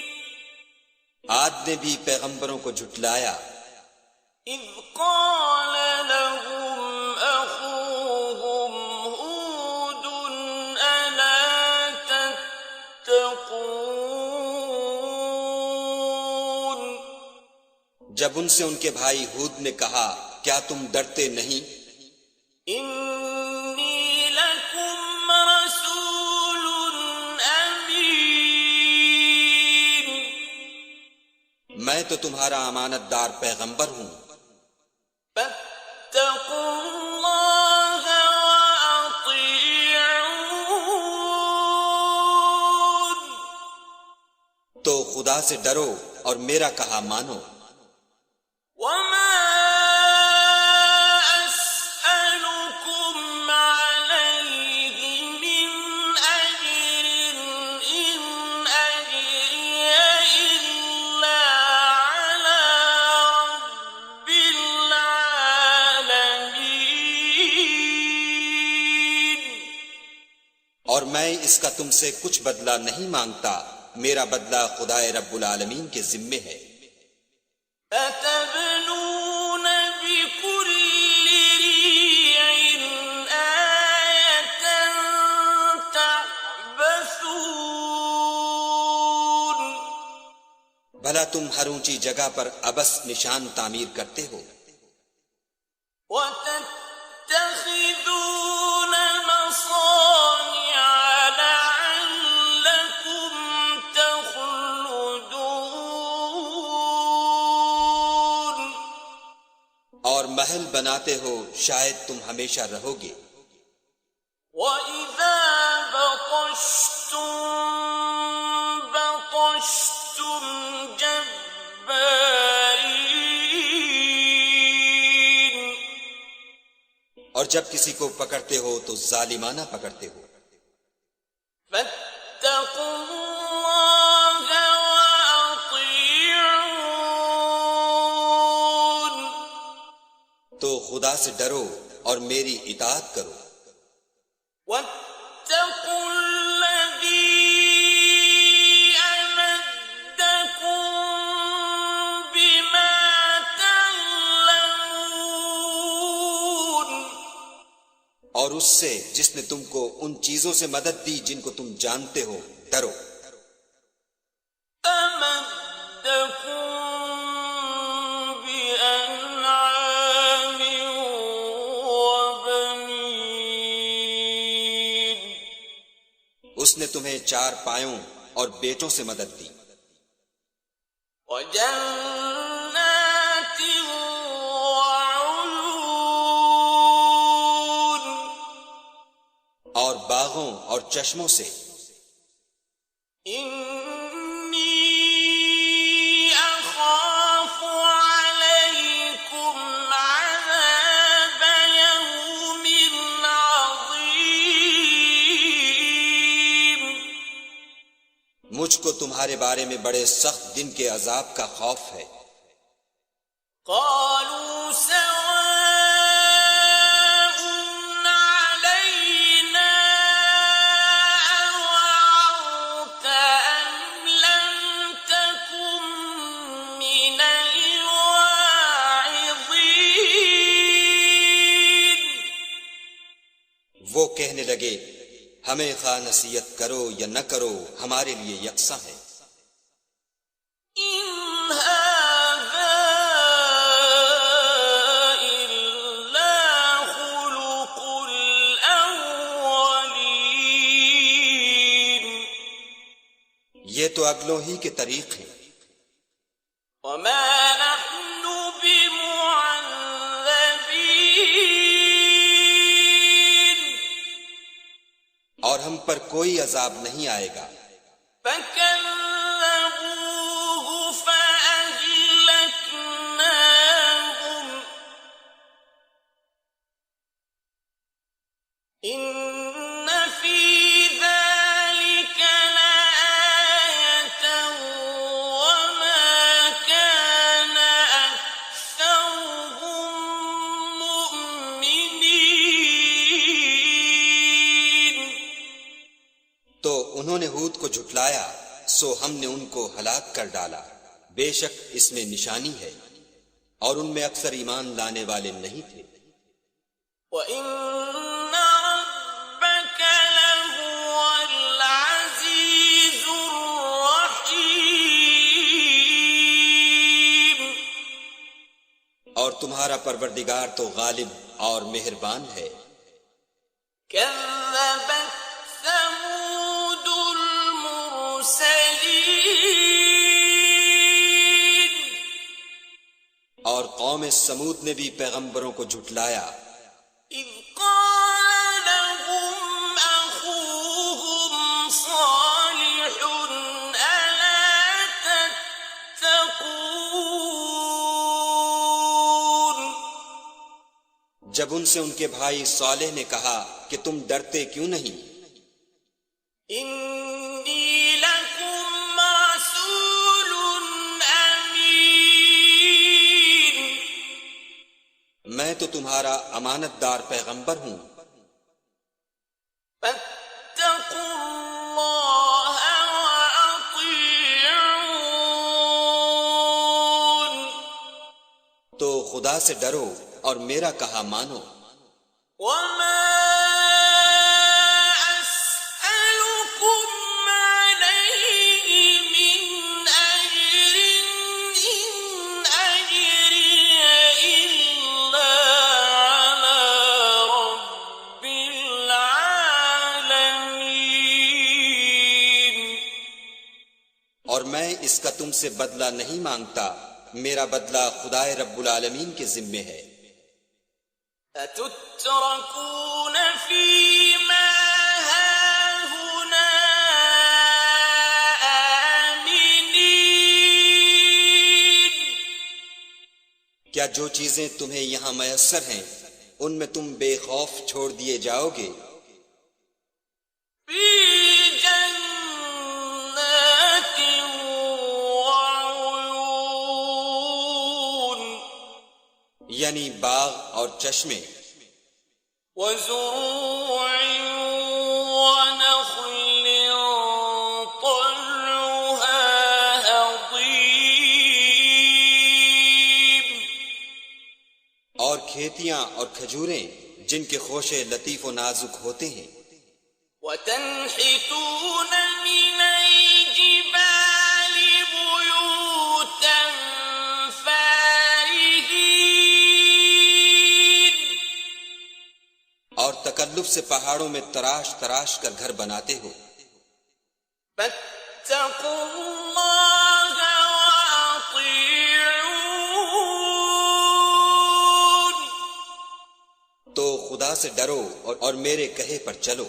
عاد نے بھی پیغمبروں کو جھٹلایا۔ إذ قال لهم أخوهم هود ألا تتقون۔ جب ان سے ان کے بھائی ہود نے کہا کیا تم ڈرتے نہیں؟ إني لكم رسول أمين۔ میں تو تمہارا امانت دار پیغمبر ہوں۔ فاتقوا الله وأطيعون۔ تو خدا سے ڈرو اور میرا کہا مانو۔ وما أسألكم عليه من أجر إن أجري إلا على رب العالمين۔ اور میں اس کا تم سے کچھ بدلہ نہیں مانگتا، میرا بدلہ خدا رب العالمین کے ذمے ہے۔ أتبنون بكل ريع آية تعبثون۔ بھلا تم ہر اونچی جگہ پر ابس نشان تعمیر کرتے ہو۔ وتتخذون مصانع لعلكم تخلدون۔ اور محل بناتے ہو شاید تم ہمیشہ رہو گے۔ وَإِذَا بَطَشْتُم بَطَشْتُمْ جَبَّارِينَ۔ اور جب کسی کو پکڑتے ہو تو ظالمانہ پکڑتے ہو۔ فَاتَّقُوا اللَّهَ وَأَطِيعُونِ۔ تو خدا سے ڈرو اور میری اطاعت کرو۔ وَاتَّقُوا الَّذِي اور اس سے جس نے تم کو ان چیزوں سے مدد دی جن کو تم جانتے ہو ڈرو۔ أمدكم بأنعام وبنين اس نے تمہیں 4 پایوں اور بیٹوں سے مدد دی، وجنات وعيون اور باغوں اور چشموں سے۔ إني أخاف عليكم عذاب يوم عظيم مجھ کو تمہارے بارے میں بڑے سخت دن کے عذاب کا خوف ہے۔ قالوا سواء علينا أوعظت أم لم تكن من الواعظين وہ کہنے لگے ہمیں خواہ نصیحت کرو یا نہ کرو ہمارے لیے یکساں ہے۔ إن هذا إلا خلق الأولين یہ تو اگلوں ہی کے طریق ہیں، وما نحن بمعذبين اور ہم پر کوئی عذاب نہیں آئے گا۔ فكذبوه فأهلكناهم إن في ذلك لآية وما كان أكثرهم مؤمنين تو انہوں نے ہود کو جھٹلایا سو ہم نے ان کو ہلاک کر ڈالا، بے شک اس میں نشانی ہے اور ان میں اکثر ایمان لانے والے نہیں تھے۔ وَإِنَّ رَبَّكَ لَهُوَ الْعَزِيزُ الرَّحِيمُ اور تمہارا پروردگار تو غالب اور مہربان ہے۔ كَذَّبَتْ ثَمُودُ الْمُرْسَلِينَ اور قوم سمود نے بھی پیغمبروں کو جھٹلایا، إِذْ قَالَ لَهُمْ أَخُوهُمْ صَالِحٌ أَلَا تَتَّقُونَ جب ان سے ان کے بھائی صالح نے کہا کہ تم ڈرتے کیوں نہیں؟ إِنِّي لَكُمْ رَسُولٌ أَمِينٌ میں تو تمہارا امانت دار پیغمبر ہوں، فَاتَّقُوا اللَّهَ وَأَطِيعُونِ تو خدا سے ڈرو اور میرا کہا مانو۔ وَمَا أَسْأَلُكُمْ عَلَيْهِ مِنْ أَجْرٍ إِنْ أَجْرِيَ إِلَّا عَلَى رَبِّ الْعَالَمِينَ اور میں اس کا تم سے بدلہ نہیں مانگتا، میرا بدلہ خدائے رب العالمین کے ذمے ہے۔ أَتُتْرَكُونَ فِي مَا هَاهُنَا آمِنِينَ کیا جو چیزیں تمہیں یہاں میسر ہیں ان میں تم بے خوف چھوڑ دیے جاؤ گے؟ فِي جَنَّاتٍ وَعُيُونٍ یعنی باغ اور چشمے، وَزُرُوعٍ وَنَخْلٍ طَلْعُهَا هَضِيمٌ اور کھیتیاں اور کھجوریں جن کے خوشے لطیف و نازک ہوتے ہیں، وَتَنْحِتُونَ مِنَ الْجِبَالِ بُيُوتًا فَارِهِينَ، اور تکلف سے پہاڑوں میں تراش تراش کر گھر بناتے ہو، فَاتَّقُوا اللَّهَ وَأَطِيعُونِ، تو خدا سے ڈرو اور میرے کہے پر چلو،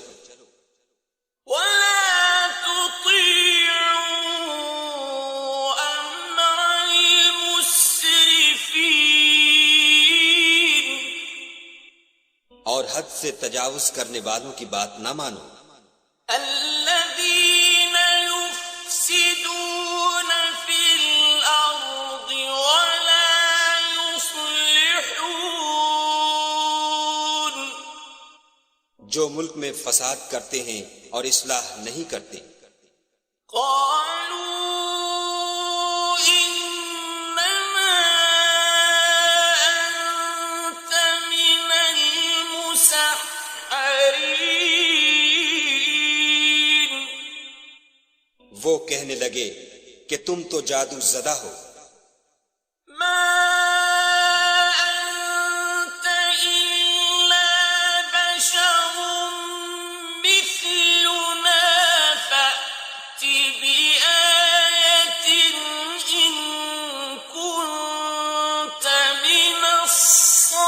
وَلَا تُطِيعُوا أَمْرَ الْمُسْرِفِينَ، اور حد سے تجاوز کرنے والوں کی بات نہ مانو، الَّذِينَ يُفْسِدُونَ فِي الْأَرْضِ وَلَا يُصْلِحُونَ، جو ملک میں فساد کرتے ہیں اور اصلاح نہیں کرتے، قَالُوا إِنَّمَا أَنتَ مِنَ الْمُسَحَّرِينَ، وہ کہنے لگے کہ تم تو جادو زدہ ہو، مَا أَنتَ إِلَّا بَشَرٌ مِثْلُنَا فَأْتِ بِآيَةٍ إِن كُنتَ مِنَ الصَّادِقِينَ،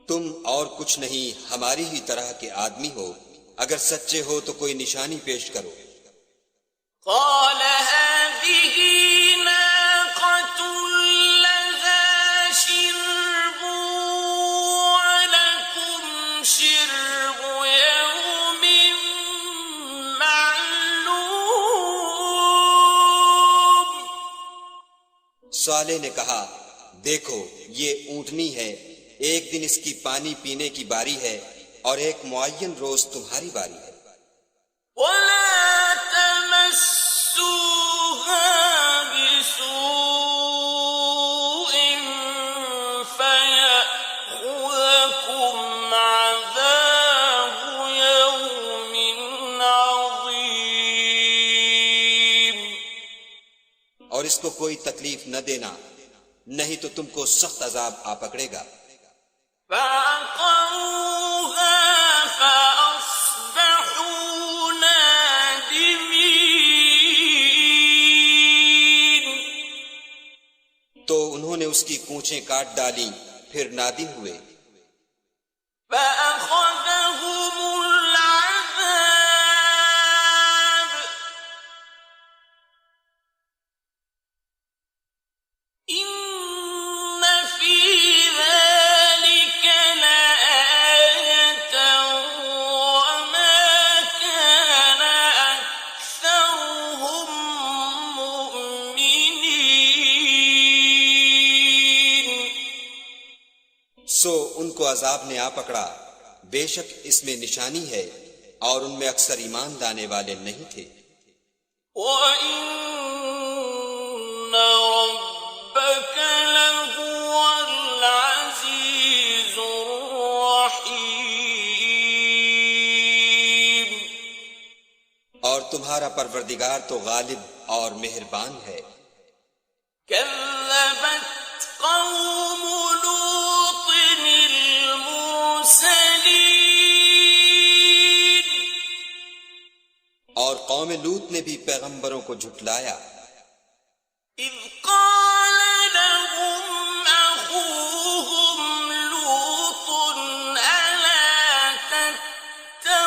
تم اور کچھ نہیں ہماری ہی طرح کے آدمی ہو، اگر سچے ہو تو کوئی نشانی پیش کرو، قَالَ هَٰذِهِ نَاقَةٌ لَهَا شِرْبٌ وَلَكُمْ شِرْبُ يَوْمٍ مَّعْلُومٍ، صالح نے کہا دیکھو یہ اونٹنی ہے، ایک دن اس کی پانی پینے کی باری ہے اور ایک معین روز تمہاری باری ہے، وَلَا تَمَسُّوهَا بِسُوءٍ فَيَأْخُذَكُمْ عَذَابُ يَوْمٍ عَظِيمٍ، اور اس کو کوئی تکلیف نہ دینا، نہیں تو تم کو سخت عذاب آ پکڑے گا، فَعَقَرُوهَا فَأَصْبَحُوا نَادِمِينَ، تو انہوں نے اس کی کونچیں کاٹ ڈالی، پھر نادم ہوئے، فَأَخَذَهُمُ الْعَذَابُ إِنَّ فِي ذَلِكَ لَآيَةً وَمَا كَانَ أَكْثَرُهُم مُّؤْمِنِينَ، سو ان کو عذاب نے آ پکڑا، بے شک اس میں نشانی ہے اور ان میں اکثر ایمان لانے والے نہیں تھے، وَإِنَّ رَبَّكَ لَهُوَ الْعَزِيزُ الرَّحِيمُ، اور تمہارا پروردگار تو غالب اور مہربان ہے، كَذَّبَتْ قَوْمُ لُوطٍ الْمُرْسَلِينَ، اور قوم لوط نے بھی پیغمبروں کو جھٹلایا، إِذْ قَالَ لَهُمْ أَخُوهُمْ لُوطٌ أَلَا تَتَّقُونَ،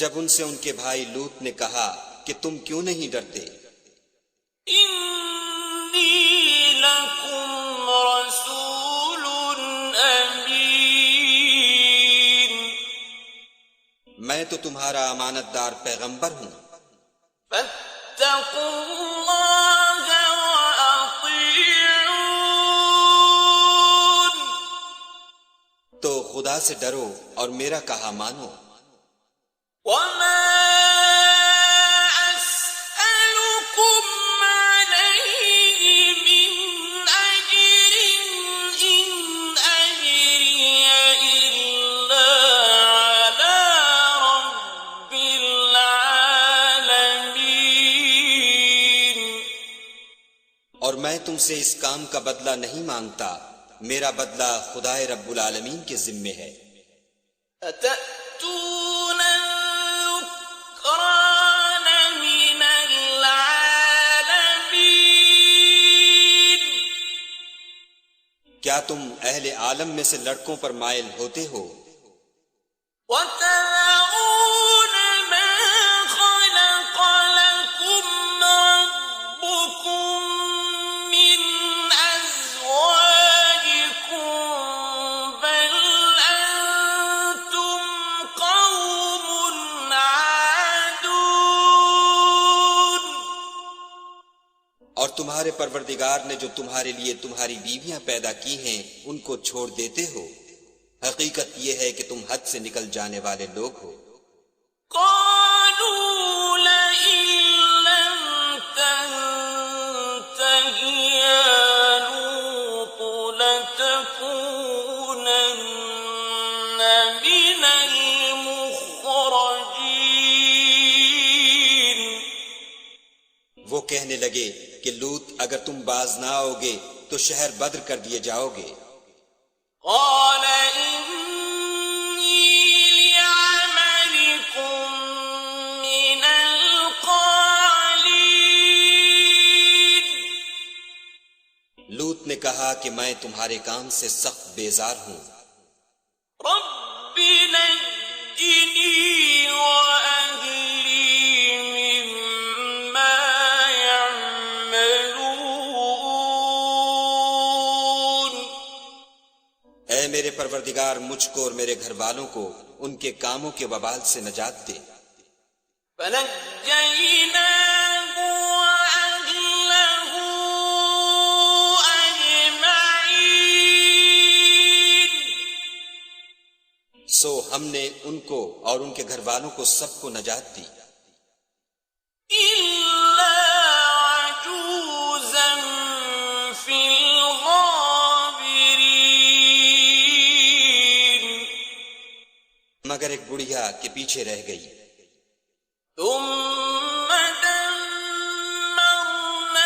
جب ان سے ان کے بھائی لوط نے کہا کہ تم کیوں نہیں ڈرتے، إِنِّي لَكُمْ رَسُولٌ أَمِينٌ، میں تو تمہارا امانت دار پیغمبر ہوں، فَاتَّقُوا اللَّهَ وَأَطِيعُونِ، تو خدا سے ڈرو اور میرا کہا مانو، وَمَا أَسْأَلُكُمْ میں تم سے اس کام کا بدلہ نہیں مانگتا، میرا بدلہ خدائے رب العالمین کے ذمے ہے۔ أتأتون الذكران من العالمين کیا تم اہل عالم میں سے لڑکوں پر مائل ہوتے ہو؟ وتذرون ما خلق لكم ربكم من أزواجكم بل أنتم قوم عادون اور تمہارے پروردگار نے جو تمہارے لیے تمہاری بیویاں پیدا کی ہیں ان کو چھوڑ دیتے ہو، حقیقت یہ ہے کہ تم حد سے نکل جانے والے لوگ ہو۔ قالوا لئن لم تنته يا لوط لتكونن من المخرجين وہ کہنے لگے کہ لوط اگر تم باز نہ آؤ گے تو شہر بدر کر دیے جاؤ گے۔ قال إني لعملكم من القالين لوط نے کہا کہ میں تمہارے کام سے سخت بیزار ہوں۔ رب نجني وأهلي مما يعملون اے میرے پروردگار مجھ کو اور میرے گھر والوں کو ان کے کاموں کے وبال سے نجات دے۔ فنجيناه وأهله أجمعين سو ہم نے ان کو اور ان کے گھر والوں کو سب کو نجات دی، إلا عجوزا في الغابرين مگر ایک بڑھیا کے پیچھے رہ گئی۔ ثم دمرنا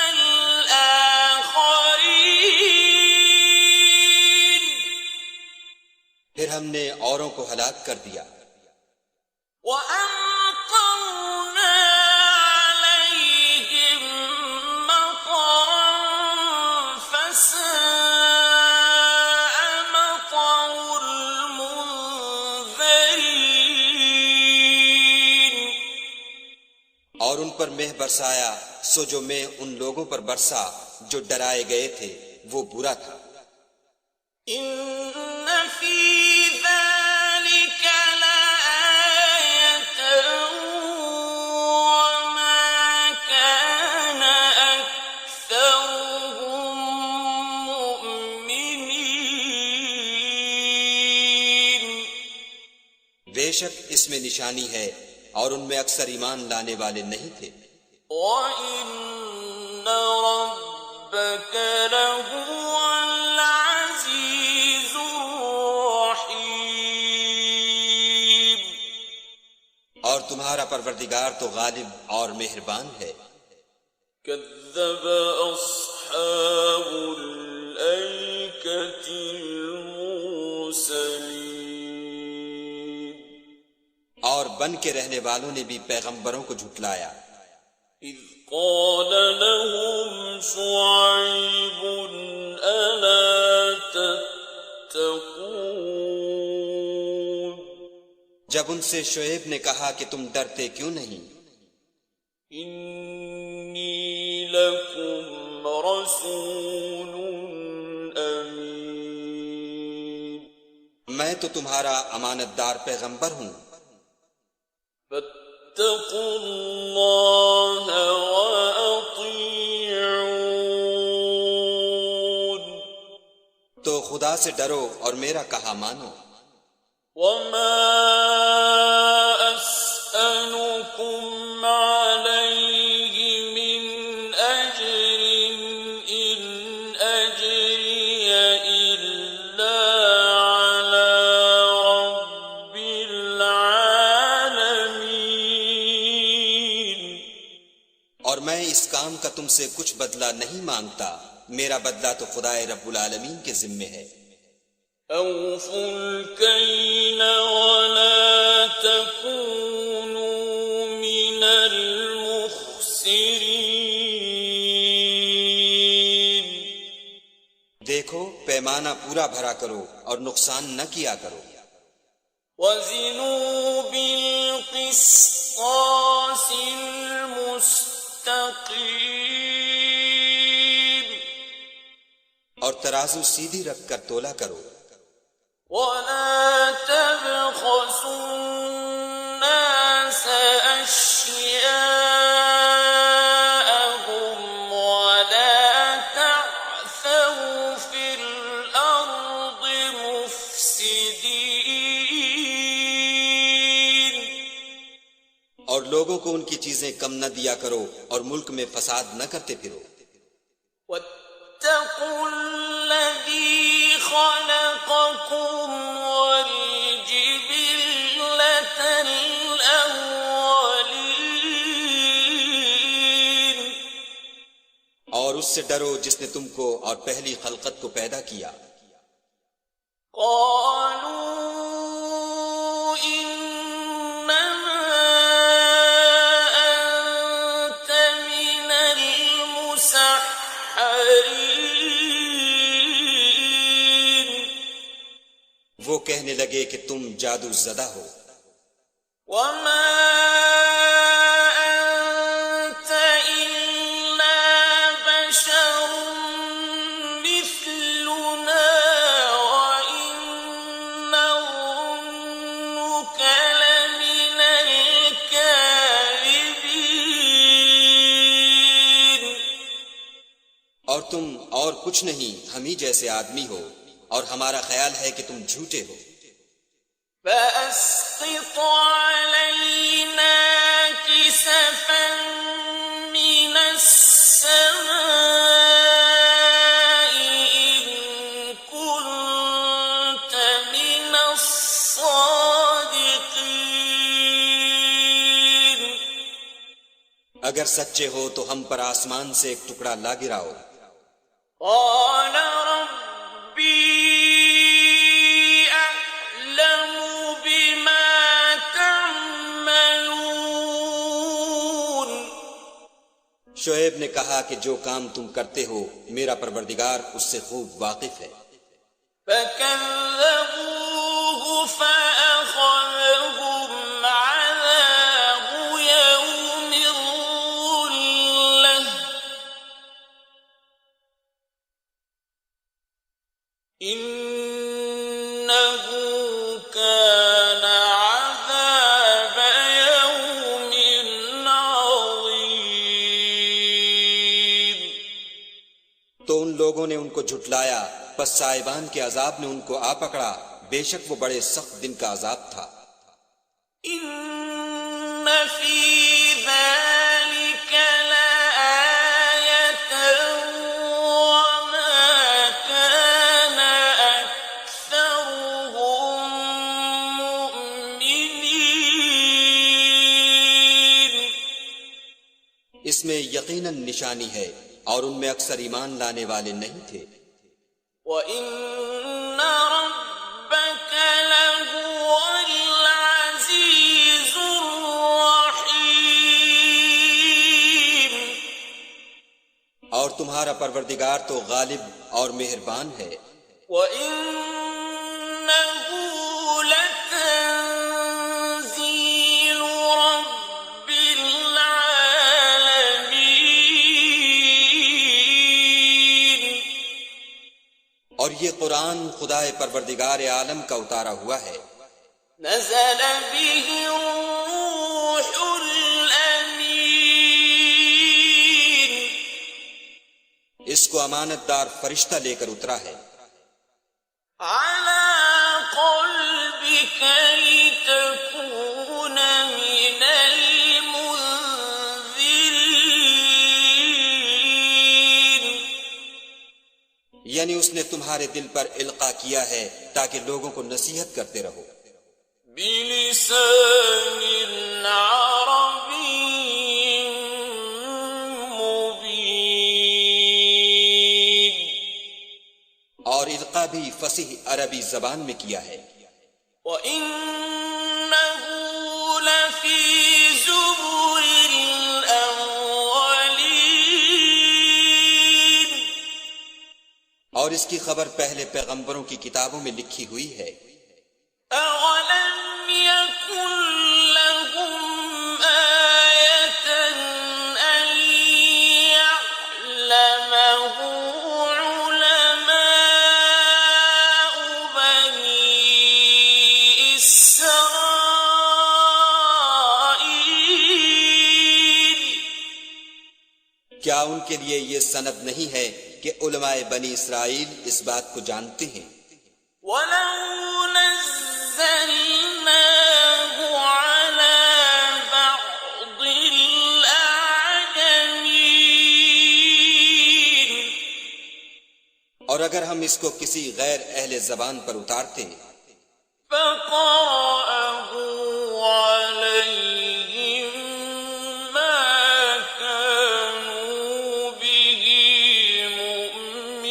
الآخرين پھر ہم نے اوروں کو ہلاک کر دیا، وأمطرنا عليهم مطرا فساء مطر المنذرين اور ان پر مہ برسایا، سو جو مہ ان لوگوں پر برسا جو ڈرائے گئے تھے وہ برا تھا۔ إن في ذلك لآية وما كان أكثرهم مؤمنين بے شک اس میں نشانی ہے اور ان میں اکثر ایمان لانے والے نہیں تھے۔ وَإِنَّ رَبَّكَ لَهُوَ الْعَزِيزُ الرَّحِيمُ اور تمہارا پروردگار تو غالب اور مہربان ہے۔ كذب أصحاب الأيكة المرسلين اور بن کے رہنے والوں نے بھی پیغمبروں کو جھٹلایا۔ إذ قال لهم شعيب ألا تتقون جب ان سے شعیب نے کہا کہ تم ڈرتے کیوں نہیں؟ إني لكم رسول أمين میں تو تمہارا امانت دار پیغمبر ہوں، فاتقوا الله وأطيعون تو خدا سے ڈرو اور میرا کہا مانو۔ وما أسألكم عليه من أجر إن أجري إلا على رب العالمين اور میں اس کام کا تم سے کچھ بدلہ نہیں مانگتا، میرا بدلہ تو خدائے رب العالمین کے ذمے ہے۔ أوفوا الكيل ولا تكونوا من المخسرين۔ دیکھو پیمانہ پورا بھرا کرو اور نقصان نہ کیا کرو۔ وزنوا بالقسطاس المستقيم۔ اور ترازو سیدھی رکھ کر تولا کرو۔ ولا تبخسوا الناس أشياءهم ولا تعثوا في الأرض مفسدين۔ اور لوگوں کو ان کی چیزیں کم نہ دیا کرو اور ملک میں فساد نہ کرتے پھرو۔ واتقوا الذي خلقكم والجبلة الأولين۔ اور اس سے ڈرو جس نے تم کو اور پہلی خلقت کو پیدا کیا۔ قالوا إنما أنت من المسحرين۔ وہ کہنے لگے کہ تم جادو زدہ ہو۔ وما أنت إلا بشر مثلنا وإن نظنك لمن الكاذبين۔ اور تم اور کچھ نہیں، ہم ہی جیسے آدمی ہو، اور ہمارا خیال ہے کہ تم جھوٹے ہو۔ فأسقط علينا كسفا من السماء إن كنت من الصادقين۔ اگر سچے ہو تو ہم پر آسمان سے ایک ٹکڑا لا گراؤ۔ قال ربي أعلم بما تعملون۔ شعیب نے کہا کہ جو کام تم کرتے ہو میرا پروردگار اس سے خوب واقف ہے۔ فكذبوه فأخذهم عذاب يوم الظلة إنه كان عذاب يوم عظيم۔ تو ان لوگوں نے ان کو جھٹلایا، پس صاحبان کے عذاب نے ان کو آ پکڑا، بے شک وہ بڑے سخت دن کا عذاب تھا۔ إن في ذلك لآية وما كان أكثرهم مؤمنين۔ اس میں یقیناً نشانی ہے اور ان میں اکثر ایمان لانے والے نہیں تھے۔ وَإِنَّ رَبَّكَ لَهُوَ الْعَزِيزُ الرَّحِيمُ۔ اور تمہارا پروردگار تو غالب اور مہربان ہے۔ وَإِنَّهُ لَتَنزِيلُ رَبِّ الْعَالَمِينَ۔ اور یہ قرآن خدائے پروردگار عالم کا اتارا ہوا ہے۔ نزل به الروح الأمين۔ اس کو امانت دار فرشتہ لے کر اترا ہے۔ على قلبك لتكون من المنذرين۔ یعنی اس نے تمہارے دل پر القاء کیا ہے تاکہ لوگوں کو نصیحت کرتے رہو۔ بلسان عربي مبين۔ نطق بھی فصیح عربی زبان میں کیا ہے۔ وَإِنَّهُ لَفِي زُبُرِ الْأَوَّلِينَ، اور اس کی خبر پہلے پیغمبروں کی کتابوں میں لکھی ہوئی ہے۔ أَوَلَمْ يَكُنْ لَهُمْ آيَةً أَنْ يَعْلَمَهُ عُلَمَاءُ بَنِي إِسْرَائِيلَ، کیا ان کے لیے یہ سند نہیں ہے کہ علماء بنی اسرائیل اس بات کو جانتے ہیں؟ وَلَوْ نَزَّلْنَاهُ عَلَى بَعْضِ الْأَعْجَمِينَ، اور اگر ہم اس کو کسی غیر اہل زبان پر اتارتے فَقَرَأَهُ عَلَيْهِمْ مَا كَانُوا بِهِ مُؤْمِنِينَ،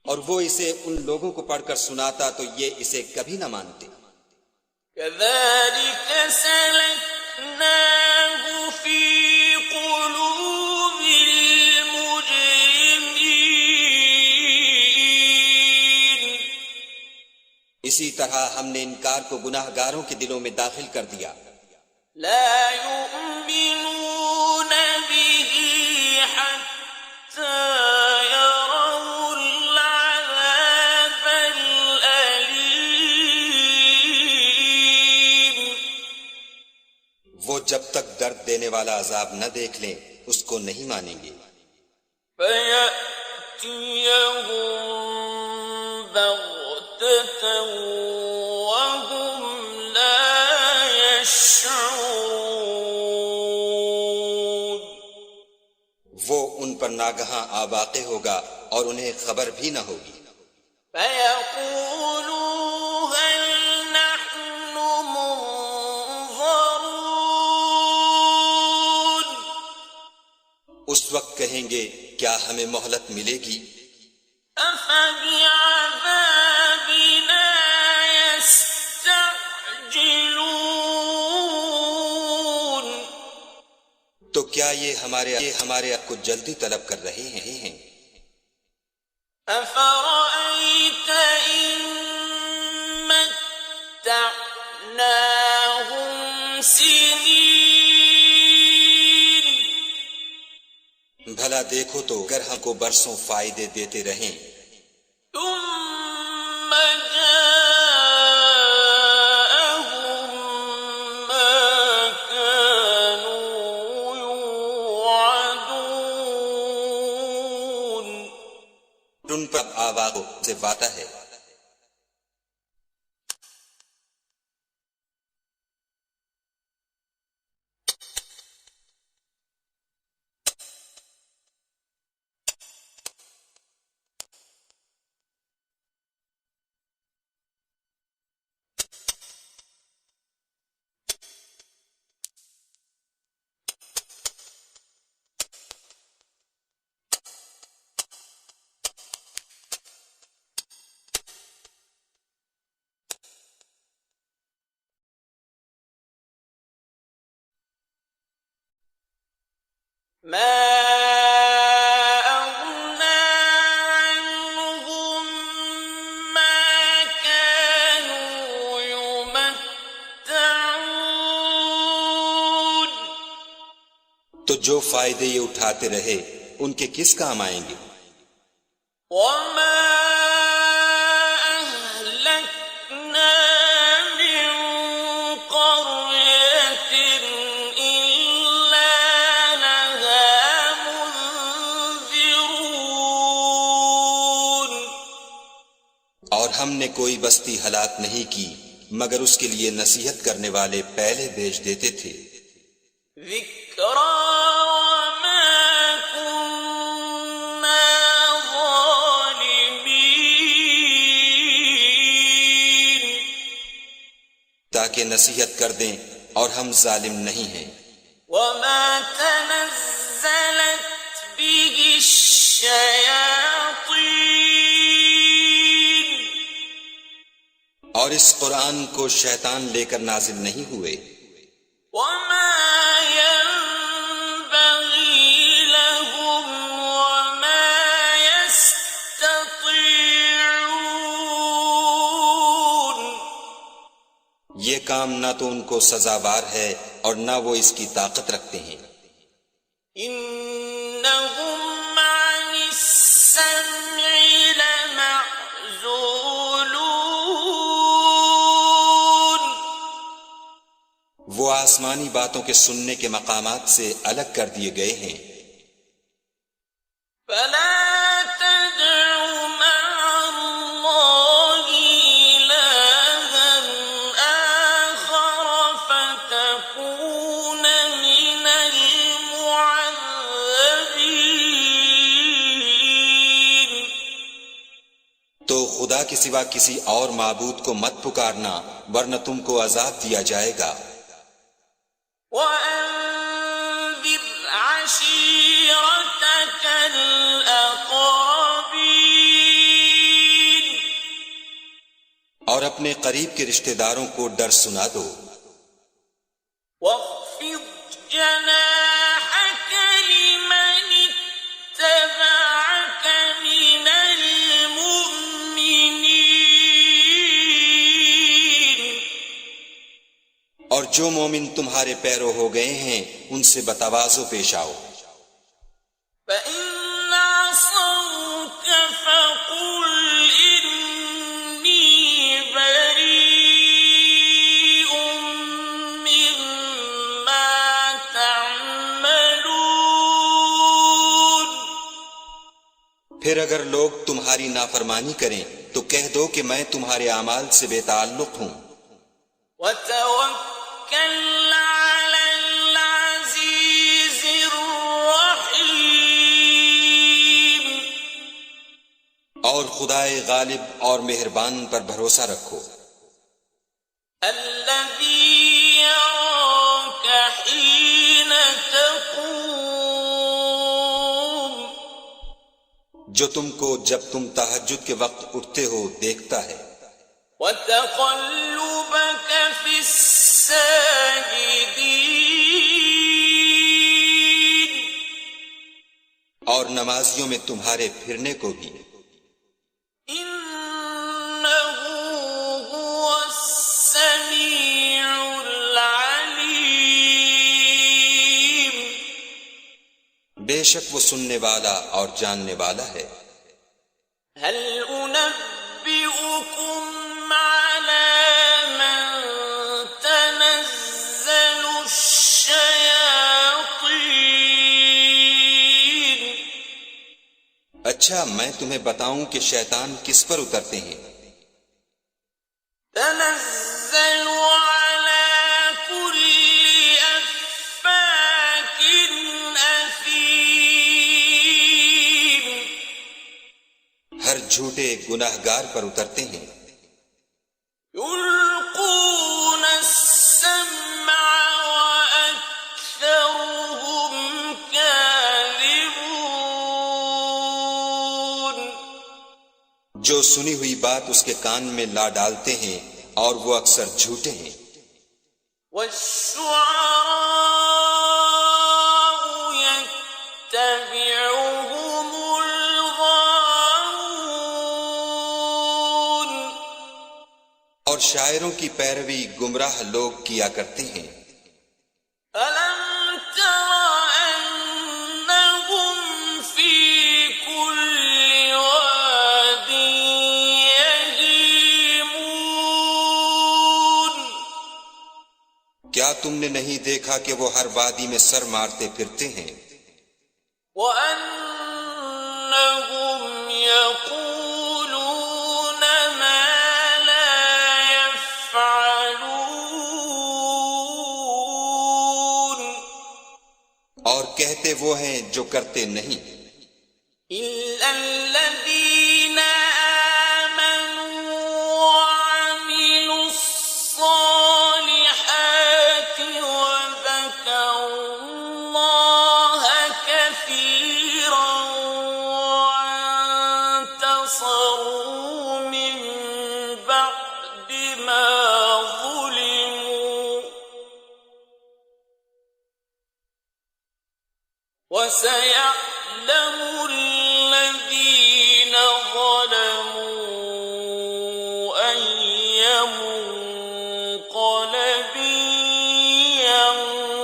اور وہ اسے ان لوگوں کو پڑھ کر سناتا تو یہ اسے کبھی نہ مانتے۔ كَذَلِكَ سَلَكْنَاهُ فِي قُلُوبِ الْمُجْرِمِينَ، اسی طرح ہم نے انکار کو گناہ گاروں کے دلوں میں داخل کر دیا۔ لا يؤمنون به حتى يروا العذاب الأليم، وہ جب تک درد دینے والا عذاب نہ دیکھ لیں اس کو نہیں مانیں گے۔ فَيَأْتِيَهُم بَغْتَةً وَهُمْ لَا يَشْعُرُونَ، وہ ان پر ناگہاں آ واقع ہوگا اور انہیں خبر بھی نہ ہوگی۔ فَيَقُولُوا هَلْ نَحْنُ مُنظَرُونَ، اس وقت کہیں گے کیا ہمیں مہلت ملے گی؟ أَفَبِعَذَابِنَا يَسْتَعْجِلُونَ، تو کیا یہ ہمارے آپ کو جلدی طلب کر رہے ہیں؟ أَفَرَأَيْتَ إِن مَّتَّعْنَاهُمْ سِنِينَ، بھلا دیکھو تو اگر ہم کو برسوں فائدے دیتے رہیں ثُمَّ جَاءَهُم مَّا كَانُوا يُوعَدُونَ، ان پر آواز سے باتا ہے۔ ما أغنى عنهم ما كانوا يمتعون، تو جو فائدے یہ اٹھاتے رہے ان کے کس کام آئیں گے؟ وما أهلكنا من قرية إلا لها منذرون، اور ہم نے کوئی بستی ہلاک نہیں کی مگر اس کے لیے نصیحت کرنے والے پہلے بھیج دیتے تھے۔ ذکرى وما كنا ظالمین، تاکہ نصیحت کر دیں اور ہم ظالم نہیں ہیں۔ وما تنزلت به الشياطين اور اس قرآن کو شیطان لے کر نازل نہیں ہوئے، وما ينبغي لهم وما يستطيعون یہ کام نہ تو ان کو سزاوار ہے اور نہ وہ اس کی طاقت رکھتے ہیں۔ إنهم عن السمع لمعزولون وہ آسمانی باتوں کے سننے کے مقامات سے الگ کر دیے گئے ہیں۔ فلا تدع مع الله إلها آخر فتكون من المعذبين تو خدا کے سوا کسی اور معبود کو مت پکارنا ورنہ تم کو عذاب دیا جائے گا۔ وأنذر عشيرتك الأقربين اور اپنے قریب کے رشتہ داروں کو ڈر سنا دو، واخفض جناحك لمن اتبعك من المؤمنين اور جو مومن تمہارے پیرو ہو گئے ہیں ان سے بتواضع پیش آؤ۔ فإن عصوك فقل إني بريء مما تعملون پھر اگر لوگ تمہاری نافرمانی کریں تو کہہ دو کہ میں تمہارے اعمال سے بے تعلق ہوں، وتوكل على العزيز الرحيم اور خدائے غالب اور مہربان پر بھروسہ رکھو، الذي يراك حين تقوم جو تم کو جب تم تہجد کے وقت اٹھتے ہو دیکھتا ہے، وتقلبك في الساجدين اور نمازیوں میں تمہارے پھرنے کو بھی۔ إنه هو السميع العليم بے شک وہ سننے والا اور جاننے والا ہے۔ هل أنبئكم على من تنزل الشياطين اچھا میں تمہیں بتاؤں کہ شیطان کس پر اترتے ہیں؟ تنزل على كل أفاك أثيم ہر جھوٹے گناہگار پر اترتے ہیں، يلقون السمع وأكثرهم كاذبون جو سنی ہوئی بات اس کے کان میں لا ڈالتے ہیں اور وہ اکثر جھوٹے ہیں۔ والشعراء يتبعهم الغاوون اور شاعروں کی پیروی گمراہ لوگ کیا کرتے ہیں۔ ألم تر أنهم في كل واد يهيمون کیا تم نے نہیں دیکھا کہ وہ ہر وادی میں سر مارتے پھرتے ہیں، وأنهم يقولون ما لا يفعلون اور کہتے وہ ہیں جو کرتے نہیں، إلا الذين آمنوا وعملوا الصالحات وذكروا الله كثيرا بعد ما ظلموا وسيعلم الذين ظلموا أي منقلب ينقلبون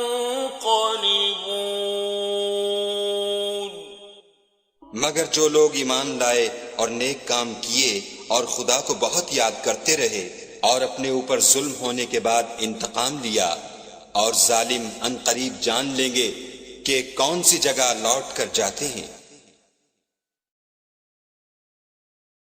مگر جو لوگ ایمان لائے اور نیک کام کیے اور خدا کو بہت یاد کرتے رہے اور اپنے اوپر ظلم ہونے کے بعد انتقام لیا، اور ظالم ان قریب جان لیں گے کہ کون سی جگہ لوٹ کر جاتے ہیں۔